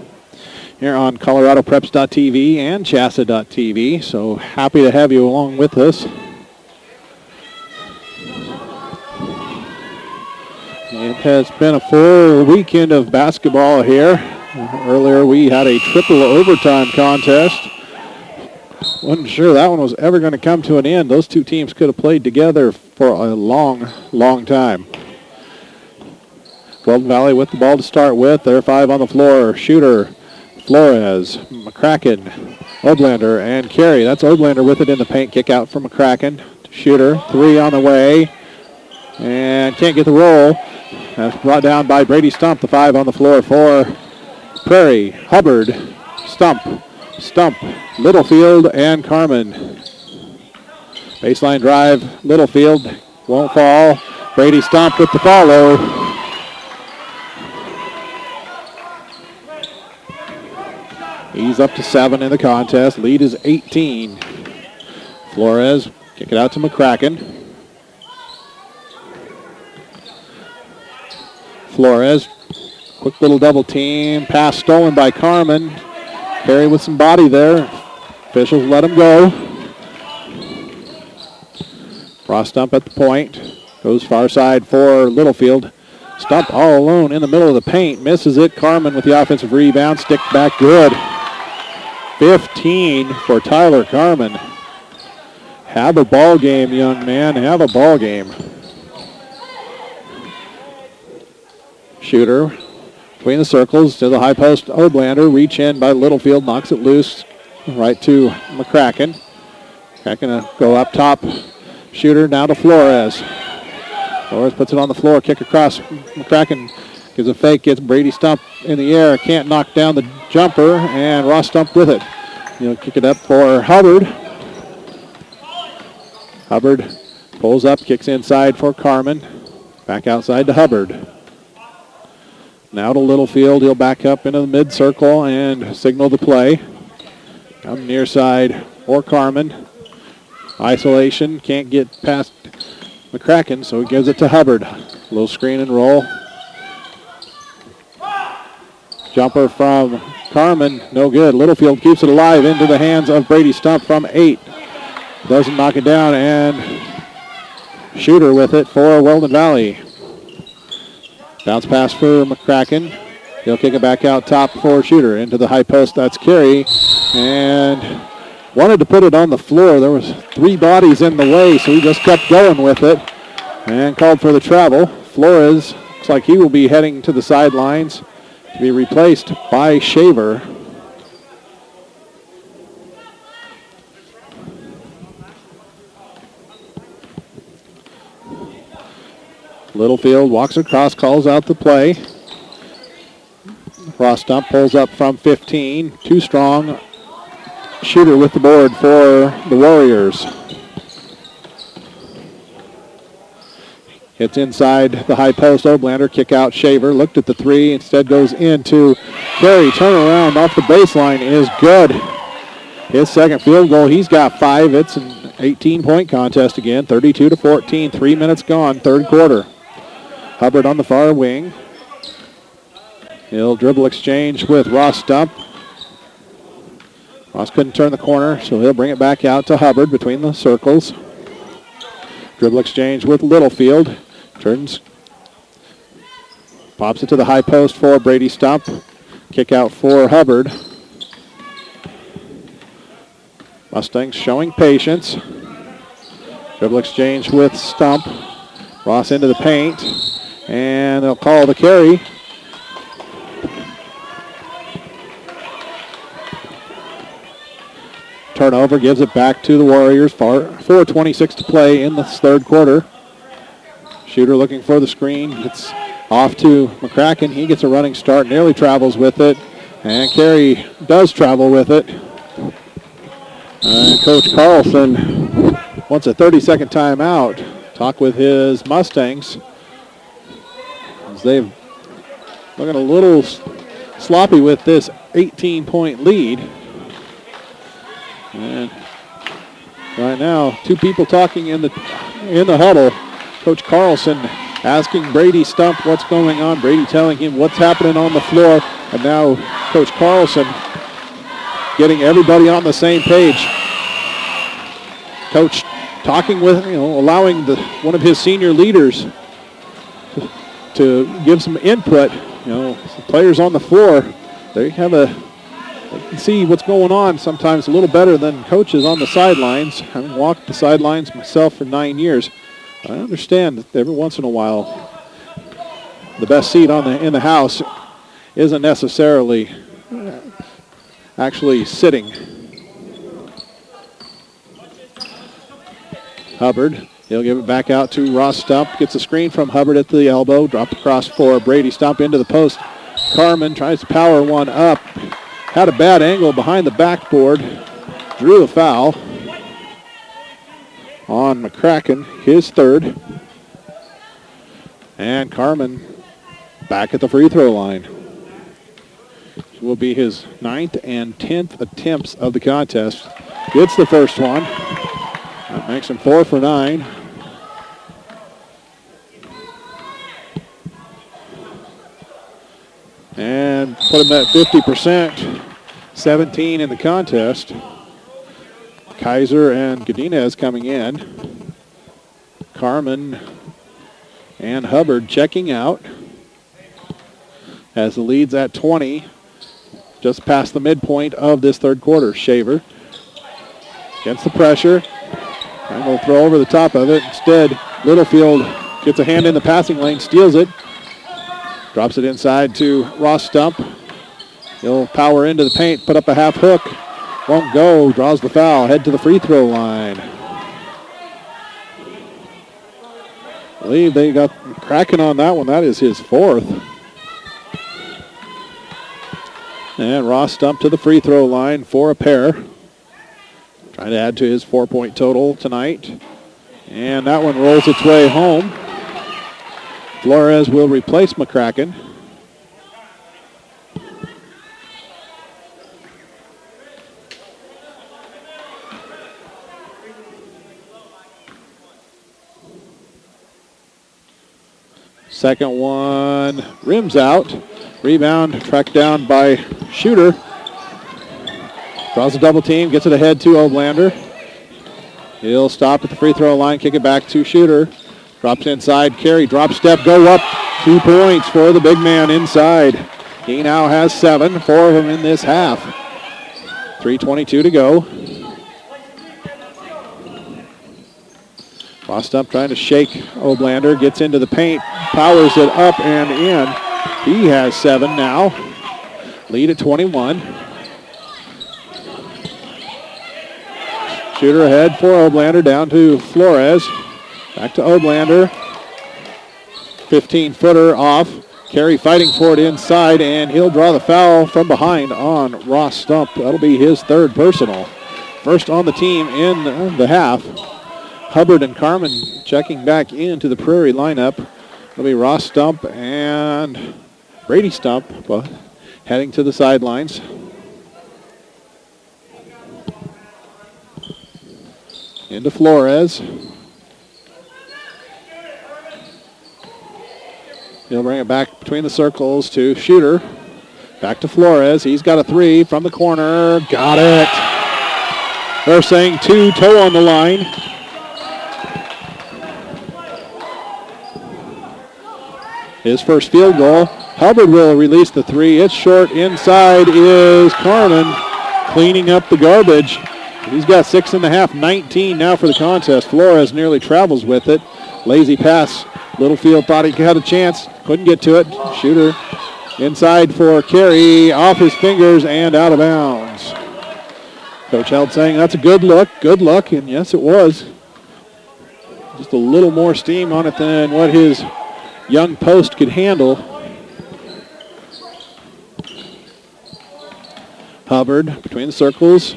here on ColoradoPreps.tv and Chassa.tv. So happy to have you along with us. It has been a full weekend of basketball here. Earlier we had a triple overtime contest. Wasn't sure that one was ever going to come to an end. Those two teams could have played together for a long, long time. Weldon Valley with the ball to start with. There are 5 on the floor. Shooter, Flores, McCracken, Oblander, and Carey. That's Oblander with it in the paint. Kick out from McCracken. Shooter, 3 on the way. And can't get the roll. That's brought down by Brady Stump, the 5 on the floor for Prairie. Hubbard, Stump, Littlefield, and Carmen. Baseline drive, Littlefield won't fall. Brady Stump with the follow. He's up to 7 in the contest. Lead is 18. Flores, kick it out to McCracken. Flores, quick little double team. Pass stolen by Carmen. Carey with some body there. Officials let him go. Ross Stump at the point. Goes far side for Littlefield. Stump all alone in the middle of the paint. Misses it. Carmen with the offensive rebound. Stick back good. 15 for Tyler Carmen. Have a ball game, young man. Have a ball game. Shooter between the circles to the high post. Oblander. Reach in by Littlefield. Knocks it loose. Right to McCracken. McCracken go up top. Shooter now to Flores. Flores puts it on the floor. Kick across. McCracken gives a fake. Gets Brady Stump in the air. Can't knock down the jumper. And Ross Stump with it. He'll kick it up for Hubbard. Hubbard pulls up. Kicks inside for Carmen. Back outside to Hubbard. Now to Littlefield. He'll back up into the mid-circle and signal the play. On the near side for Carmen. Isolation. Can't get past McCracken, so he gives it to Hubbard. Little screen and roll. Jumper from Carmen. No good. Littlefield keeps it alive into the hands of Brady Stump from 8. Doesn't knock it down, and Shooter with it for Weldon Valley. Bounce pass for McCracken. He'll kick it back out top for Shooter. Into the high post, that's Carey. And wanted to put it on the floor. There was 3 bodies in the way, so he just kept going with it and called for the travel. Flores looks like he will be heading to the sidelines to be replaced by Shaver. Littlefield walks across, calls out the play. Ross Stump pulls up from 15. Too strong. Shooter with the board for the Warriors. Hits inside the high post. Oblander kick out Shaver. Looked at the 3. Instead goes into Carey. Turnaround off the baseline is good. His second field goal. He's got 5. It's an 18-point contest again. 32-14. 3 minutes gone. Third quarter. Hubbard on the far wing. He'll dribble exchange with Ross Stump. Ross couldn't turn the corner, so he'll bring it back out to Hubbard between the circles. Dribble exchange with Littlefield. Turns. Pops it to the high post for Brady Stump. Kick out for Hubbard. Mustangs showing patience. Dribble exchange with Stump. Ross into the paint. And they'll call the carry. Turnover gives it back to the Warriors. 4:26 to play in the third quarter. Shooter looking for the screen. It's off to McCracken. He gets a running start, nearly travels with it. And Carey does travel with it. Coach Carlson wants a 30-second timeout. Talk with his Mustangs. As they've looking a little sloppy with this 18-point lead. And right now, 2 people talking in the huddle. Coach Carlson asking Brady Stump what's going on. Brady telling him what's happening on the floor. And now Coach Carlson getting everybody on the same page. Coach talking with, allowing one of his senior leaders to give some input. The players on the floor, they can see what's going on sometimes a little better than coaches on the sidelines. Having walked the sidelines myself for 9 years, I understand that every once in a while the best seat in the house isn't necessarily actually sitting. Hubbard, he'll give it back out to Ross Stump. Gets a screen from Hubbard at the elbow. Drop across for Brady Stump into the post. Carmen tries to power one up. Had a bad angle behind the backboard. Drew a foul on McCracken, his third. And Carmen back at the free throw line. This will be his 9th and 10th attempts of the contest. Gets the first one. That makes him 4 for 9. And put him at 50%. 17 in the contest. Kaiser and Godinez coming in. Carmen and Hubbard checking out. As the lead's at 20. Just past the midpoint of this third quarter. Shaver against the pressure. And we'll throw over the top of it. Instead, Littlefield gets a hand in the passing lane, steals it. Drops it inside to Ross Stump. He'll power into the paint, put up a half hook. Won't go, draws the foul, head to the free throw line. I believe they got cracking on that one. That is his 4th. And Ross Stump to the free throw line for a pair. Trying to add to his 4-point total tonight. And that one rolls its way home. Flores will replace McCracken. Second one rims out. Rebound tracked down by Shooter. Draws a double team, gets it ahead to Oblander. He'll stop at the free throw line, kick it back to Shooter. Drops inside. Carey, drop step, go up. 2 points for the big man inside. He now has 7, 4 of them in this half. 3:22 to go. Rostup trying to shake Oblander, gets into the paint, powers it up and in. He has 7 now. Lead at 21. Shooter ahead for Oblander, down to Flores. Back to Oblander. 15-footer off. Carey fighting for it inside, and he'll draw the foul from behind on Ross Stump. That'll be his 3rd personal. First on the team in the half. Hubbard and Carmen checking back into the Prairie lineup. It'll be Ross Stump and Brady Stump heading to the sidelines. Into Flores. He'll bring it back between the circles to Shooter. Back to Flores. He's got a 3 from the corner. Got it. They're saying 2, toe on the line. His first field goal. Hubbard will release the 3. It's short. Inside is Carmen cleaning up the garbage. He's got 6.5, 19 now for the contest. Flores nearly travels with it. Lazy pass. Littlefield thought he had a chance. Couldn't get to it. Shooter inside for Carey. Off his fingers and out of bounds. Coach Held saying that's a good look. Good luck. And yes, it was. Just a little more steam on it than what his young post could handle. Hubbard between the circles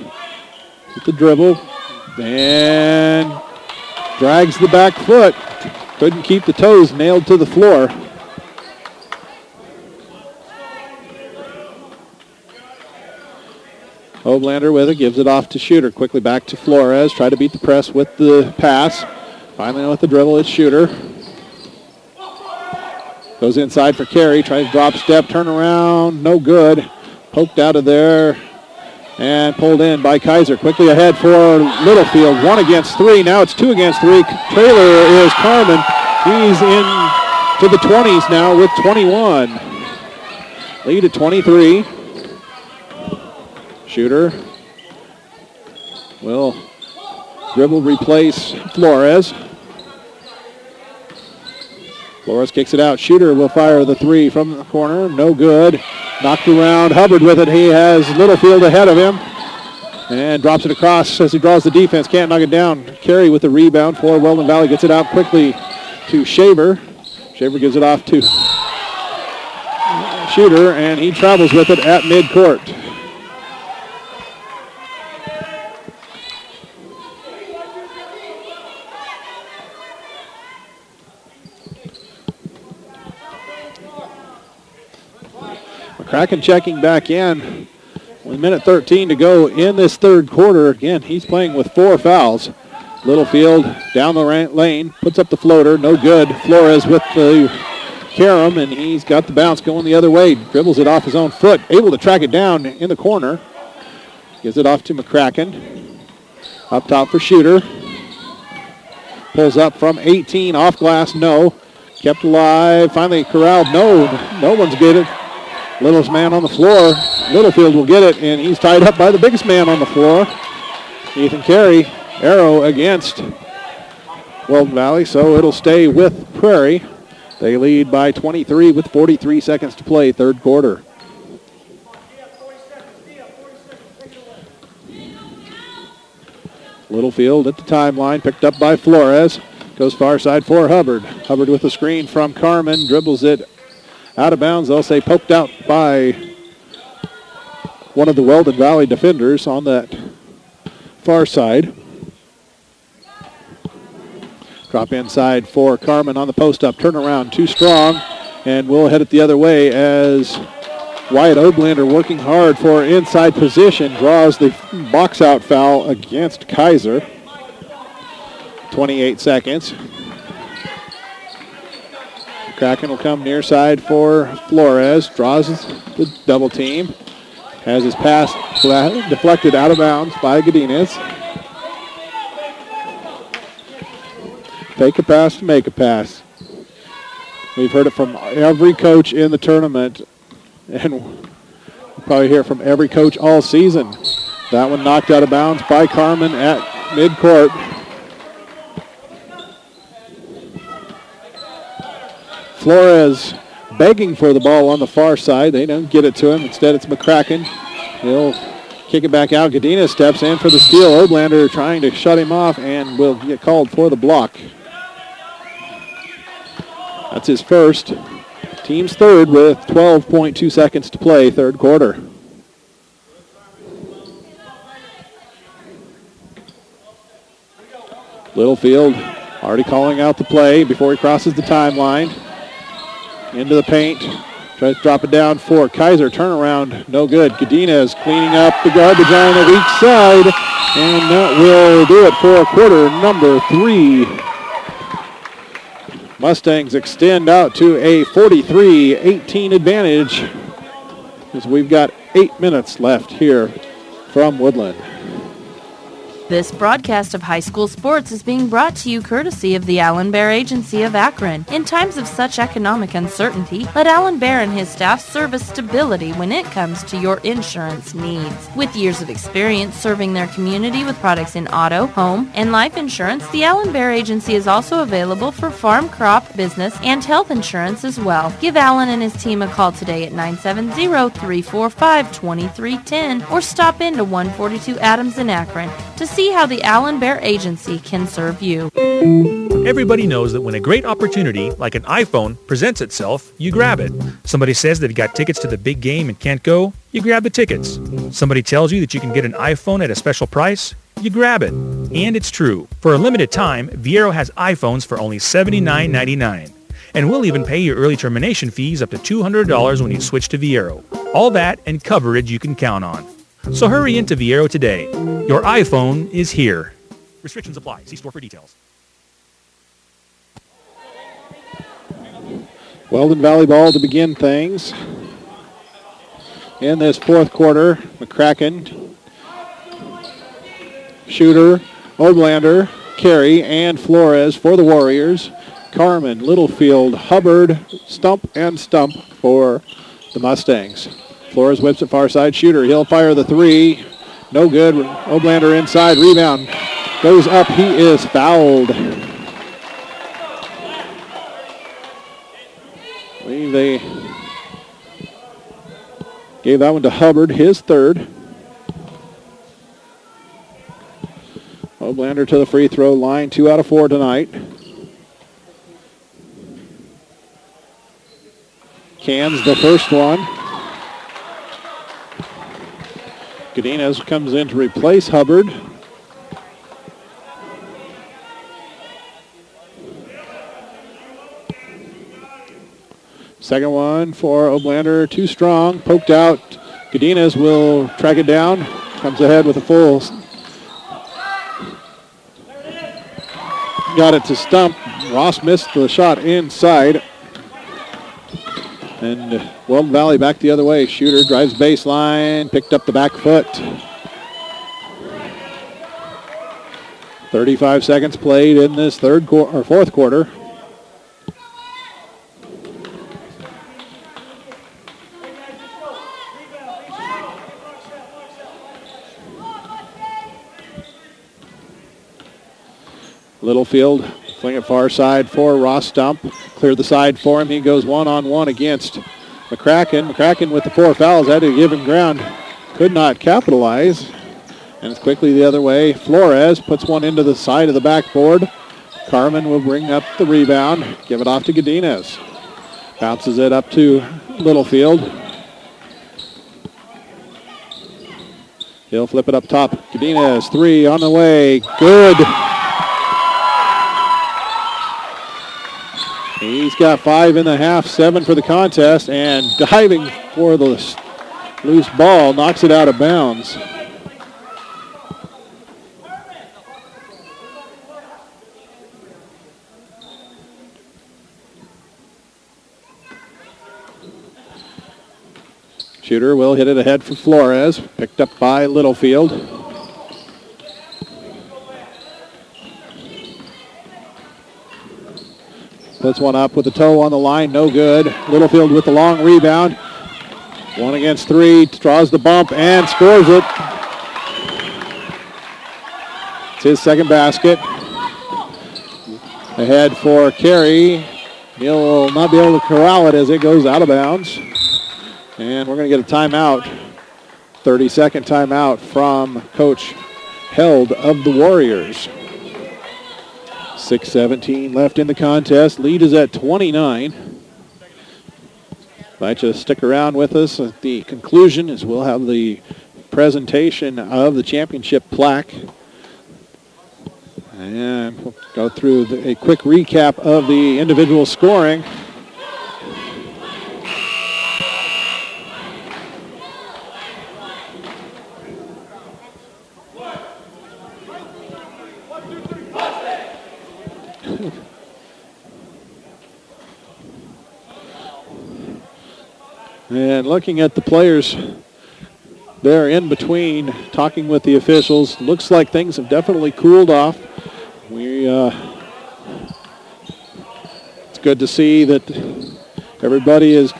with the dribble and drags the back foot. Couldn't keep the toes nailed to the floor. Oblander with it, gives it off to Shooter. Quickly back to Flores. Try to beat the press with the pass. Finally with the dribble, it's Shooter. Goes inside for Carey. Tries to drop step, turn around. No good. Poked out of there and pulled in by Kaiser. Quickly ahead for Littlefield. 1 against 3. Now it's 2 against 3. Trailer is Carmen. He's in to the 20s now with 21. Lead at 23. Shooter will dribble, replace Flores. Flores kicks it out. Shooter will fire the 3 from the corner. No good. Knocked around. Hubbard with it. He has Littlefield ahead of him. And drops it across as he draws the defense. Can't knock it down. Carey with the rebound for Weldon Valley. Gets it out quickly to Shaver. Shaver gives it off to Shooter, and he travels with it at midcourt. McCracken checking back in. 1 minute 13 to go in this third quarter. Again, he's playing with 4 fouls. Littlefield down the lane, puts up the floater, no good. Flores with the carom, and he's got the bounce going the other way. Dribbles it off his own foot, able to track it down in the corner. Gives it off to McCracken. Up top for Shooter. Pulls up from 18, off glass, no. Kept alive, finally corralled, no one's get it. Littlest man on the floor. Littlefield will get it, and he's tied up by the biggest man on the floor. Ethan Carey, arrow against Weldon Valley, so it'll stay with Prairie. They lead by 23 with 43 seconds to play, third quarter. Littlefield at the timeline, picked up by Flores. Goes far side for Hubbard. Hubbard with the screen from Carmen, dribbles it out of bounds. They'll say poked out by one of the Weldon Valley defenders on that far side. Drop inside for Carmen on the post-up. Turnaround, too strong, and we'll head it the other way as Wyatt Oblander, working hard for inside position, draws the box-out foul against Kaiser. 28 seconds. Kraken will come near side for Flores. Draws the double team. Has his pass deflected out of bounds by Godinez. Take a pass to make a pass. We've heard it from every coach in the tournament, and we'll probably hear it from every coach all season. That one knocked out of bounds by Carmen at midcourt. Flores begging for the ball on the far side. They don't get it to him. Instead, it's McCracken. He'll kick it back out. Gadina steps in for the steal. Oblander trying to shut him off and will get called for the block. That's his first. Team's third with 12.2 seconds to play, third quarter. Littlefield already calling out the play before he crosses the timeline. Into the paint. Tries to drop it down for Kaiser. Turnaround, no good. Godinez cleaning up the garbage on the weak side. And that will do it for quarter number 3. Mustangs extend out to a 43-18 advantage as we've got 8 minutes left here from Woodland. This broadcast of high school sports is being brought to you courtesy of the Allen Bear Agency of Akron. In times of such economic uncertainty, let Allen Bear and his staff serve as stability when it comes to your insurance needs. With years of experience serving their community with products in auto, home, and life insurance, the Allen Bear Agency is also available for farm, crop, business, and health insurance as well. Give Allen and his team a call today at 970-345-2310 or stop into 142 Adams in Akron to see how the Allen Bear Agency can serve you. Everybody knows that when a great opportunity, like an iPhone, presents itself, you grab it. Somebody says they've got tickets to the big game and can't go, you grab the tickets. Somebody tells you that you can get an iPhone at a special price, you grab it. And it's true. For a limited time, Viero has iPhones for only $79.99. And we'll even pay your early termination fees up to $200 when you switch to Viero. All that and coverage you can count on. So hurry into Viero today. Your iPhone is here. Restrictions apply. See store for details. Weldon Valley ball to begin things. In this fourth quarter, McCracken, Shooter, Oblander, Carey, and Flores for the Warriors. Carmen, Littlefield, Hubbard, Stump, and Stump for the Mustangs. Flores whips it far side. Shooter, he'll fire the three. No good. Oblander inside. Rebound goes up. He is fouled. I believe they gave that one to Hubbard, his third. Oblander to the free throw line. 2 out of 4 tonight. Cans the first one. Godinez comes in to replace Hubbard. Second one for Oblander, too strong, poked out. Godinez will track it down, comes ahead with a full. Got it to Stump. Ross missed the shot inside. And Weldon Valley back the other way. Shooter drives baseline, picked up the back foot. 35 seconds played in this fourth quarter. Littlefield, fling it far side for Ross Stump. Clear the side for him. He goes one-on-one against McCracken. McCracken with the 4 fouls. Had to give him ground. Could not capitalize. And it's quickly the other way. Flores puts one into the side of the backboard. Carmen will bring up the rebound. Give it off to Godinez. Bounces it up to Littlefield. He'll flip it up top. Godinez, 3 on the way. Good. He's got 5 in the half, 7 for the contest, and diving for the loose ball, knocks it out of bounds. Shooter will hit it ahead for Flores, picked up by Littlefield. Puts one up with the toe on the line, no good. Littlefield with the long rebound. 1 against 3, draws the bump and scores it. It's his second basket. Ahead for Carey. Neal will not be able to corral it as it goes out of bounds. And we're going to get a timeout. 30-second timeout from Coach Held of the Warriors. 6:17 left in the contest. Lead is at 29. Invite you to stick around with us at the conclusion as we'll have the presentation of the championship plaque. And we'll go through a quick recap of the individual scoring. And looking at the players there in between, talking with the officials, looks like things have definitely cooled off. It's good to see that everybody has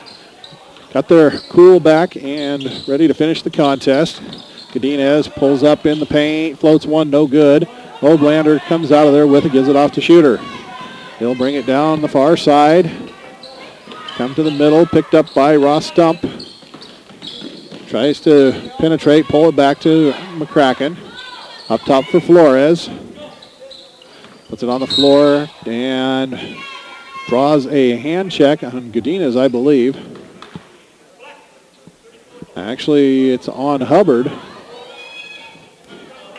got their cool back and ready to finish the contest. Godinez pulls up in the paint, floats one, no good. Oblander comes out of there with it, gives it off to Shooter. He'll bring it down the far side. Come to the middle, picked up by Ross Stump. Tries to penetrate, pull it back to McCracken. Up top for Flores. Puts it on the floor and draws a hand check on Godinez, I believe. Actually, it's on Hubbard.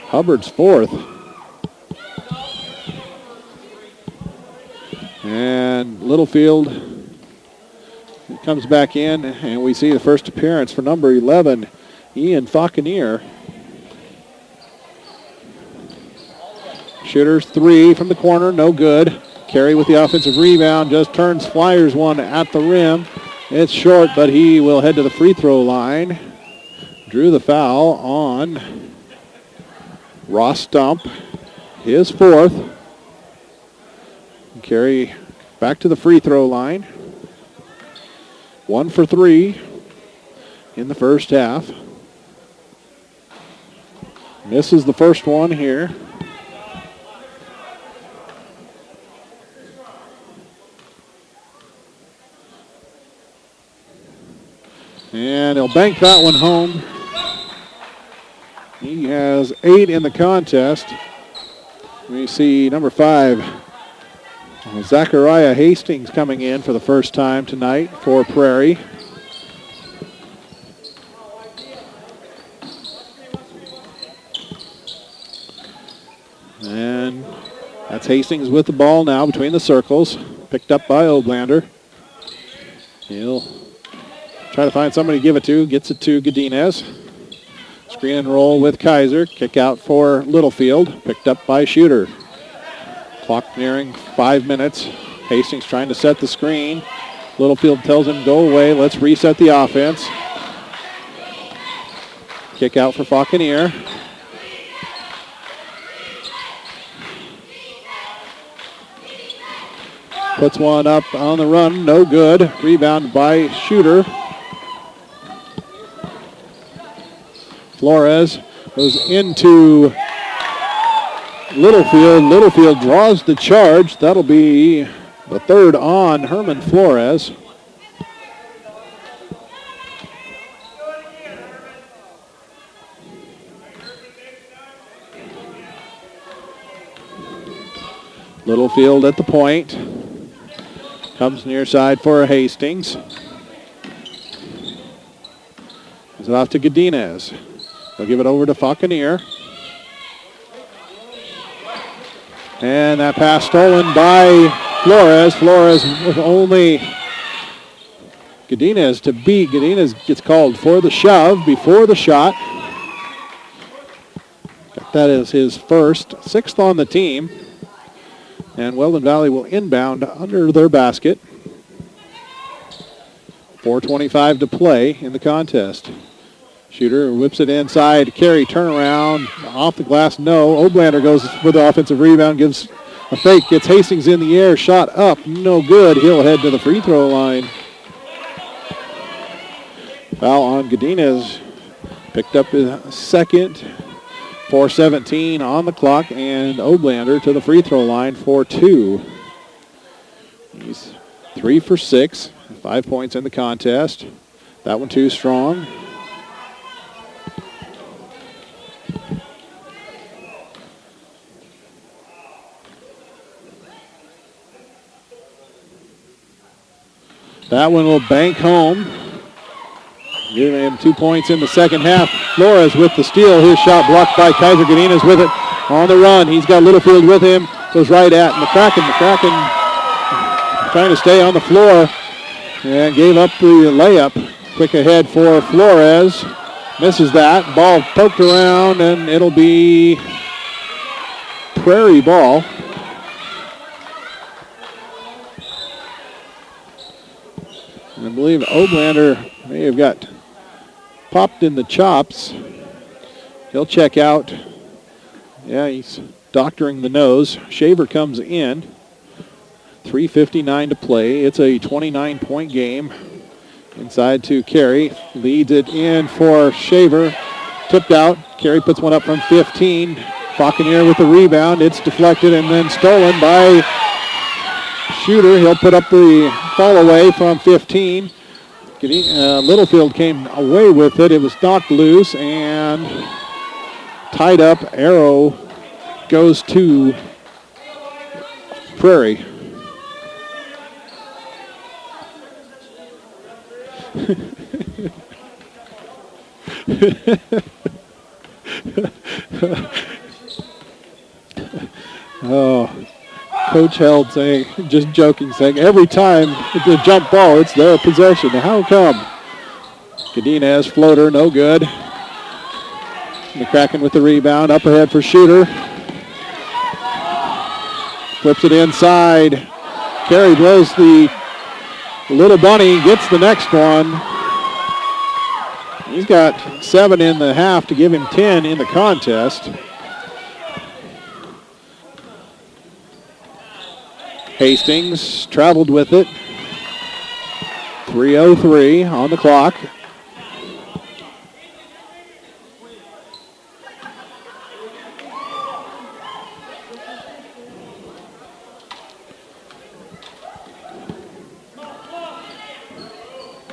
Hubbard's fourth. And Littlefield comes back in, and we see the first appearance for number 11, Ian Fauquier. Shooter's 3 from the corner, no good. Carey with the offensive rebound, just turns, flyers one at the rim. It's short, but he will head to the free throw line. Drew the foul on Ross Stump, his fourth. Carey back to the free throw line. 1 for 3 in the first half. Misses the first one here. And he'll bank that one home. He has 8 in the contest. We see number 5, Zachariah Hastings, coming in for the first time tonight for Prairie. And that's Hastings with the ball now between the circles. Picked up by Oblander. He'll try to find somebody to give it to. Gets it to Godinez. Screen and roll with Kaiser. Kick out for Littlefield. Picked up by Shooter. Clock nearing 5 minutes. Hastings trying to set the screen. Littlefield tells him, go away. Let's reset the offense. Kick out for Fauquier. Puts one up on the run. No good. Rebound by Shooter. Flores goes into Littlefield. Littlefield draws the charge. That'll be the third on Herman Flores. Littlefield at the point. Comes near side for Hastings. Gives it off to Godinez. They'll give it over to Fauquier. And that pass stolen by Flores. Flores with only Godinez to beat. Godinez gets called for the shove before the shot. That is his first, 6th on the team. And Weldon Valley will inbound under their basket. 4:25 to play in the contest. Shooter whips it inside. Carey turnaround. Off the glass, no. Oblander goes for the offensive rebound. Gives A fake gets Hastings in the air, shot up, no good. He'll head to the free throw line. Foul on Godinez. Picked up his second. 4:17 on the clock, and Oblander to the free throw line for 2. He's 3 for 6, 5 points in the contest. That one too strong. That one will bank home. Giving him 2 points in the second half. Flores with the steal. His shot blocked by Kaiser. Godinez with it on the run. He's got Littlefield with him. Goes right at McCracken. McCracken trying to stay on the floor and gave up the layup. Quick ahead for Flores. Misses that. Ball poked around, and it'll be Prairie ball. And I believe Oblander may have got popped in the chops. He'll check out. Yeah, he's doctoring the nose. Shaver comes in. 3:59 to play. It's a 29-point game. Inside to Carey. Leads it in for Shaver. Tipped out. Carey puts one up from 15. Fauquier with the rebound. It's deflected and then stolen by Shooter. He'll put up the fall away from 15. Littlefield came away with it. It was knocked loose and tied up. Arrow goes to Prairie. Oh, Coach Held saying, just joking, saying every time it's a jump ball, it's their possession. How come? Godinez floater, no good. McCracken with the rebound, up ahead for Shooter. Flips it inside. Carey blows the little bunny, gets the next one. He's got 7 in the half to give him 10 in the contest. Hastings traveled with it. 3:03 on the clock.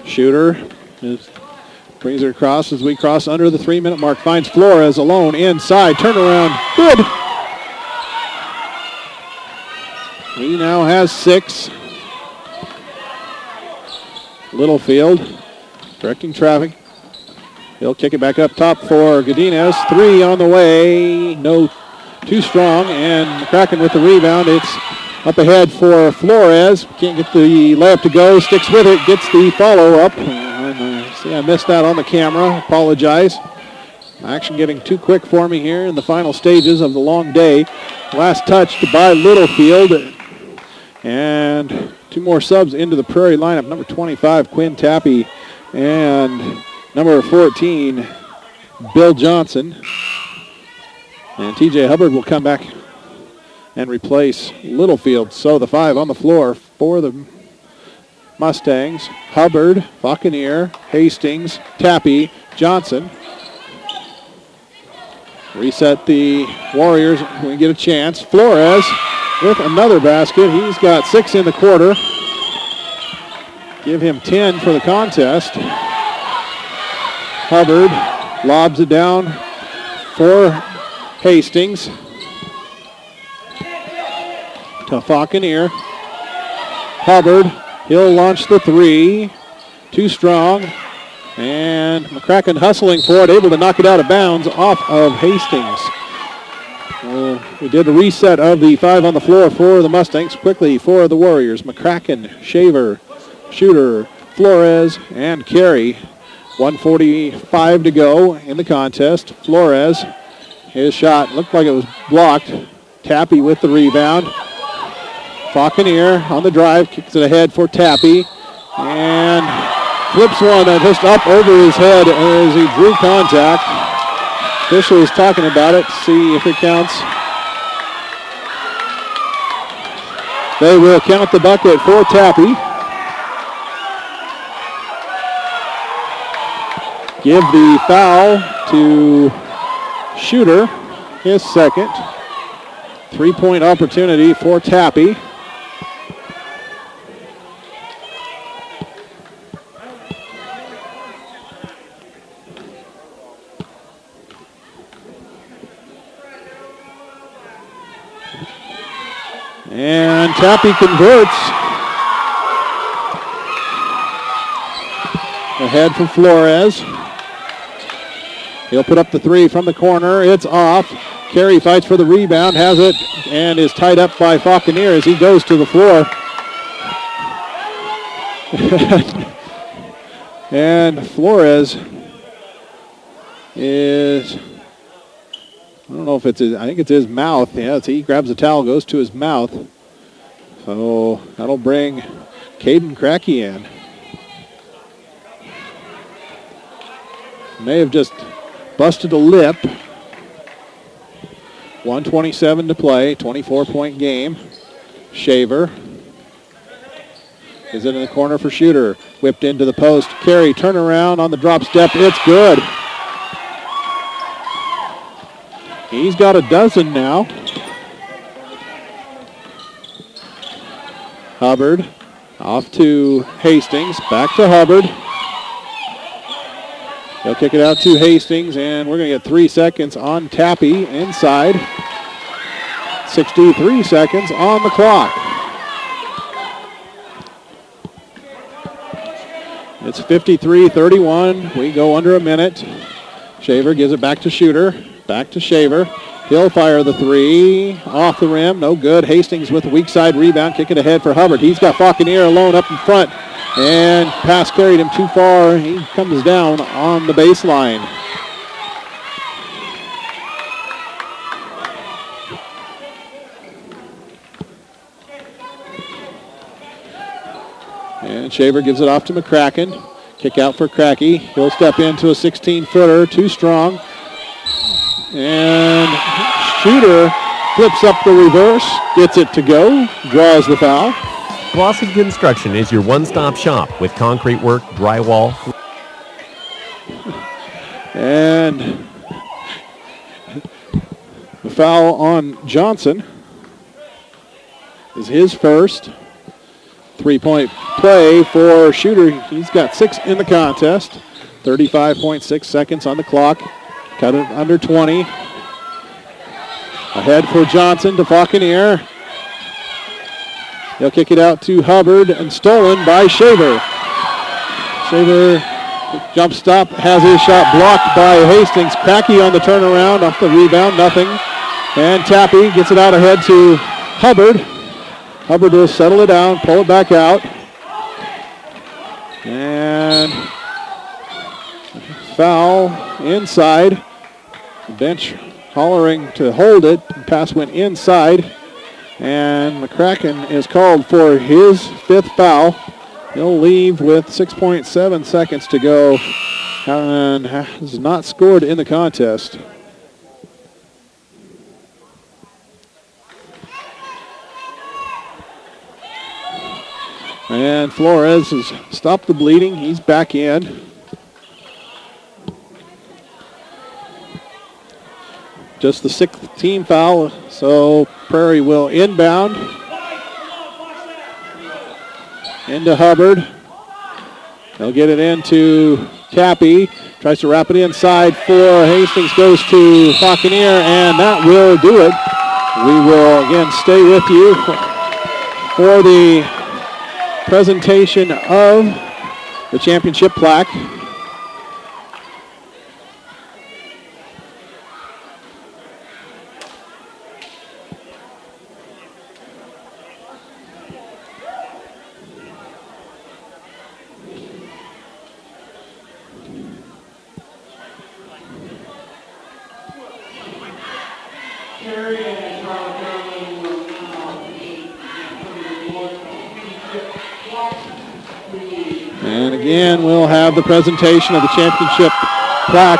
Shooter brings it across as we cross under the 3-minute mark. Finds Flores alone inside. Turnaround. Good. He now has 6. Littlefield directing traffic. He'll kick it back up top for Godinez. 3 on the way. No, too strong. And McCracken with the rebound. It's up ahead for Flores. Can't get the layup to go. Sticks with it. Gets the follow-up. See, I missed that on the camera. Apologize. Action getting too quick for me here in the final stages of the long day. Last touched by Littlefield. And 2 more subs into the Prairie lineup. Number 25, Quinn Tappy. And number 14, Bill Johnson. And TJ Hubbard will come back and replace Littlefield. So the 5 on the floor for the Mustangs. Hubbard, Fauquier, Hastings, Tappy, Johnson. Reset the Warriors when we get a chance. Flores with another basket. He's got 6 in the quarter. Give him 10 for the contest. Hubbard lobs it down for Hastings. To Fauquier. Hubbard, he'll launch the 3. Too strong. And McCracken hustling for it, able to knock it out of bounds off of Hastings. We did a reset of the 5 on the floor for the Mustangs. Quickly for the Warriors. McCracken, Shaver, Shooter, Flores, and Carey. 1:45 to go in the contest. Flores, his shot looked like it was blocked. Tappy with the rebound. Fauquier on the drive, kicks it ahead for Tappy. And flips one just up over his head as he drew contact. Official is talking about it. See if it counts. They will count the bucket for Tappy. Give the foul to Shooter, his second. 3-point opportunity for Tappy. And Tappy converts. Ahead for Flores. He'll put up the three from the corner. It's off. Carey fights for the rebound, has it, and is tied up by Fauquier as he goes to the floor. And Flores is, I don't know if it's his, I think it's his mouth. Yeah, he grabs the towel, goes to his mouth. So that'll bring Caden Cracky in. May have just busted a lip. 1:27 to play, 24-point game. Shaver is it in the corner for Shooter. Whipped into the post. Carey, turnaround on the drop step. It's good. He's got a dozen now. Hubbard off to Hastings. Back to Hubbard. He'll kick it out to Hastings, and we're going to get 3 seconds on Tappy inside. 63 seconds on the clock. It's 53-31. We go under a minute. Shaver gives it back to Shooter. Back to Shaver. He'll fire the three. Off the rim. No good. Hastings with a weak side rebound. Kick it ahead for Hubbard. He's got Fauquier alone up in front. And pass carried him too far. He comes down on the baseline. And Shaver gives it off to McCracken. Kick out for Cracky. He'll step into a 16-footer. Too strong. And Shooter flips up the reverse. Gets it to go. Draws the foul. Glossy Construction is your one-stop shop with concrete work, drywall. And the foul on Johnson is his first. 3-point play for Shooter. He's got 6 in the contest. 35.6 seconds on the clock. Cut it under 20. Ahead for Johnson to Fauquier. He'll kick it out to Hubbard and stolen by Shaver. Shaver jump stop, has his shot blocked by Hastings. Cracky on the turnaround, off the rebound, nothing. And Tappy gets it out ahead to Hubbard. Hubbard will settle it down, pull it back out. And foul inside. The bench hollering to hold it. The pass went inside. And McCracken is called for his 5th foul. He'll leave with 6.7 seconds to go and has not scored in the contest. And Flores has stopped the bleeding. He's back in. Just the 6th team foul, so Prairie will inbound. Into Hubbard. They'll get it into Tappy. Tries to wrap it inside for Hastings. Goes to Fauquier, and that will do it. We will again stay with you for the presentation of the championship plaque. And again, we'll have the presentation of the championship plaque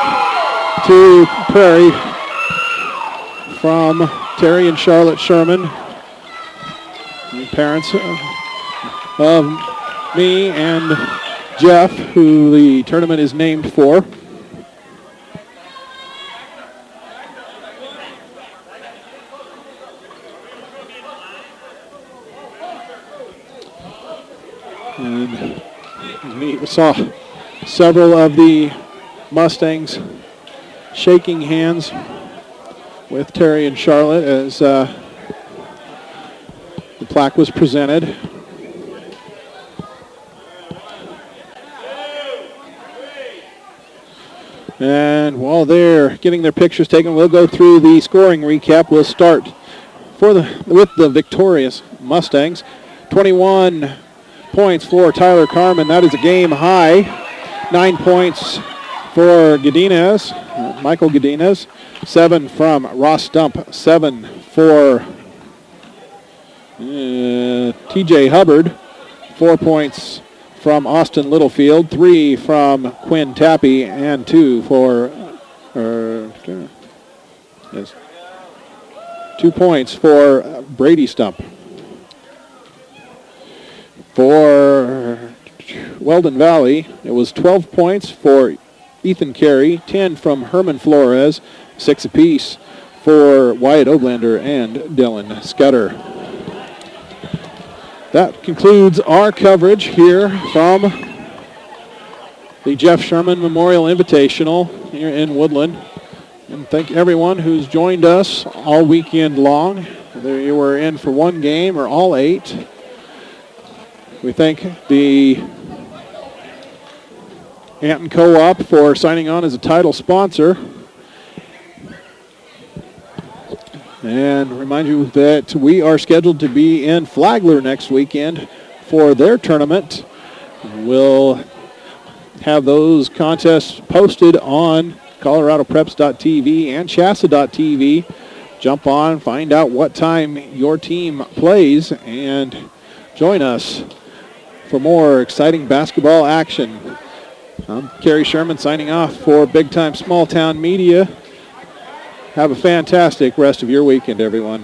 to Prairie from Terry and Charlotte Sherman. The parents of me and Jeff, who the tournament is named for. And we saw several of the Mustangs shaking hands with Terry and Charlotte as the plaque was presented. And while they're getting their pictures taken, we'll go through the scoring recap. We'll start with the victorious Mustangs. 21 points for Tyler Carmen. That is a game high. 9 points for Michael Godinez. 7 from Ross Stump. 7 for TJ Hubbard. 4 points from Austin Littlefield. 3 from Quinn Tappy. And 2 for 2 points for Brady Stump. For Weldon Valley, it was 12 points for Ethan Carey, 10 from Herman Flores, 6 apiece for Wyatt Oblander and Dylan Scudder. That concludes our coverage here from the Jeff Sherman Memorial Invitational here in Woodland. And thank everyone who's joined us all weekend long, whether you were in for one game or all 8. We thank the Anton Co-op for signing on as a title sponsor. And remind you that we are scheduled to be in Flagler next weekend for their tournament. We'll have those contests posted on ColoradoPreps.tv and Chassa.tv. Jump on, find out what time your team plays, and join us for more exciting basketball action. I'm Kerry Sherman signing off for Big Time Small Town Media. Have a fantastic rest of your weekend, everyone.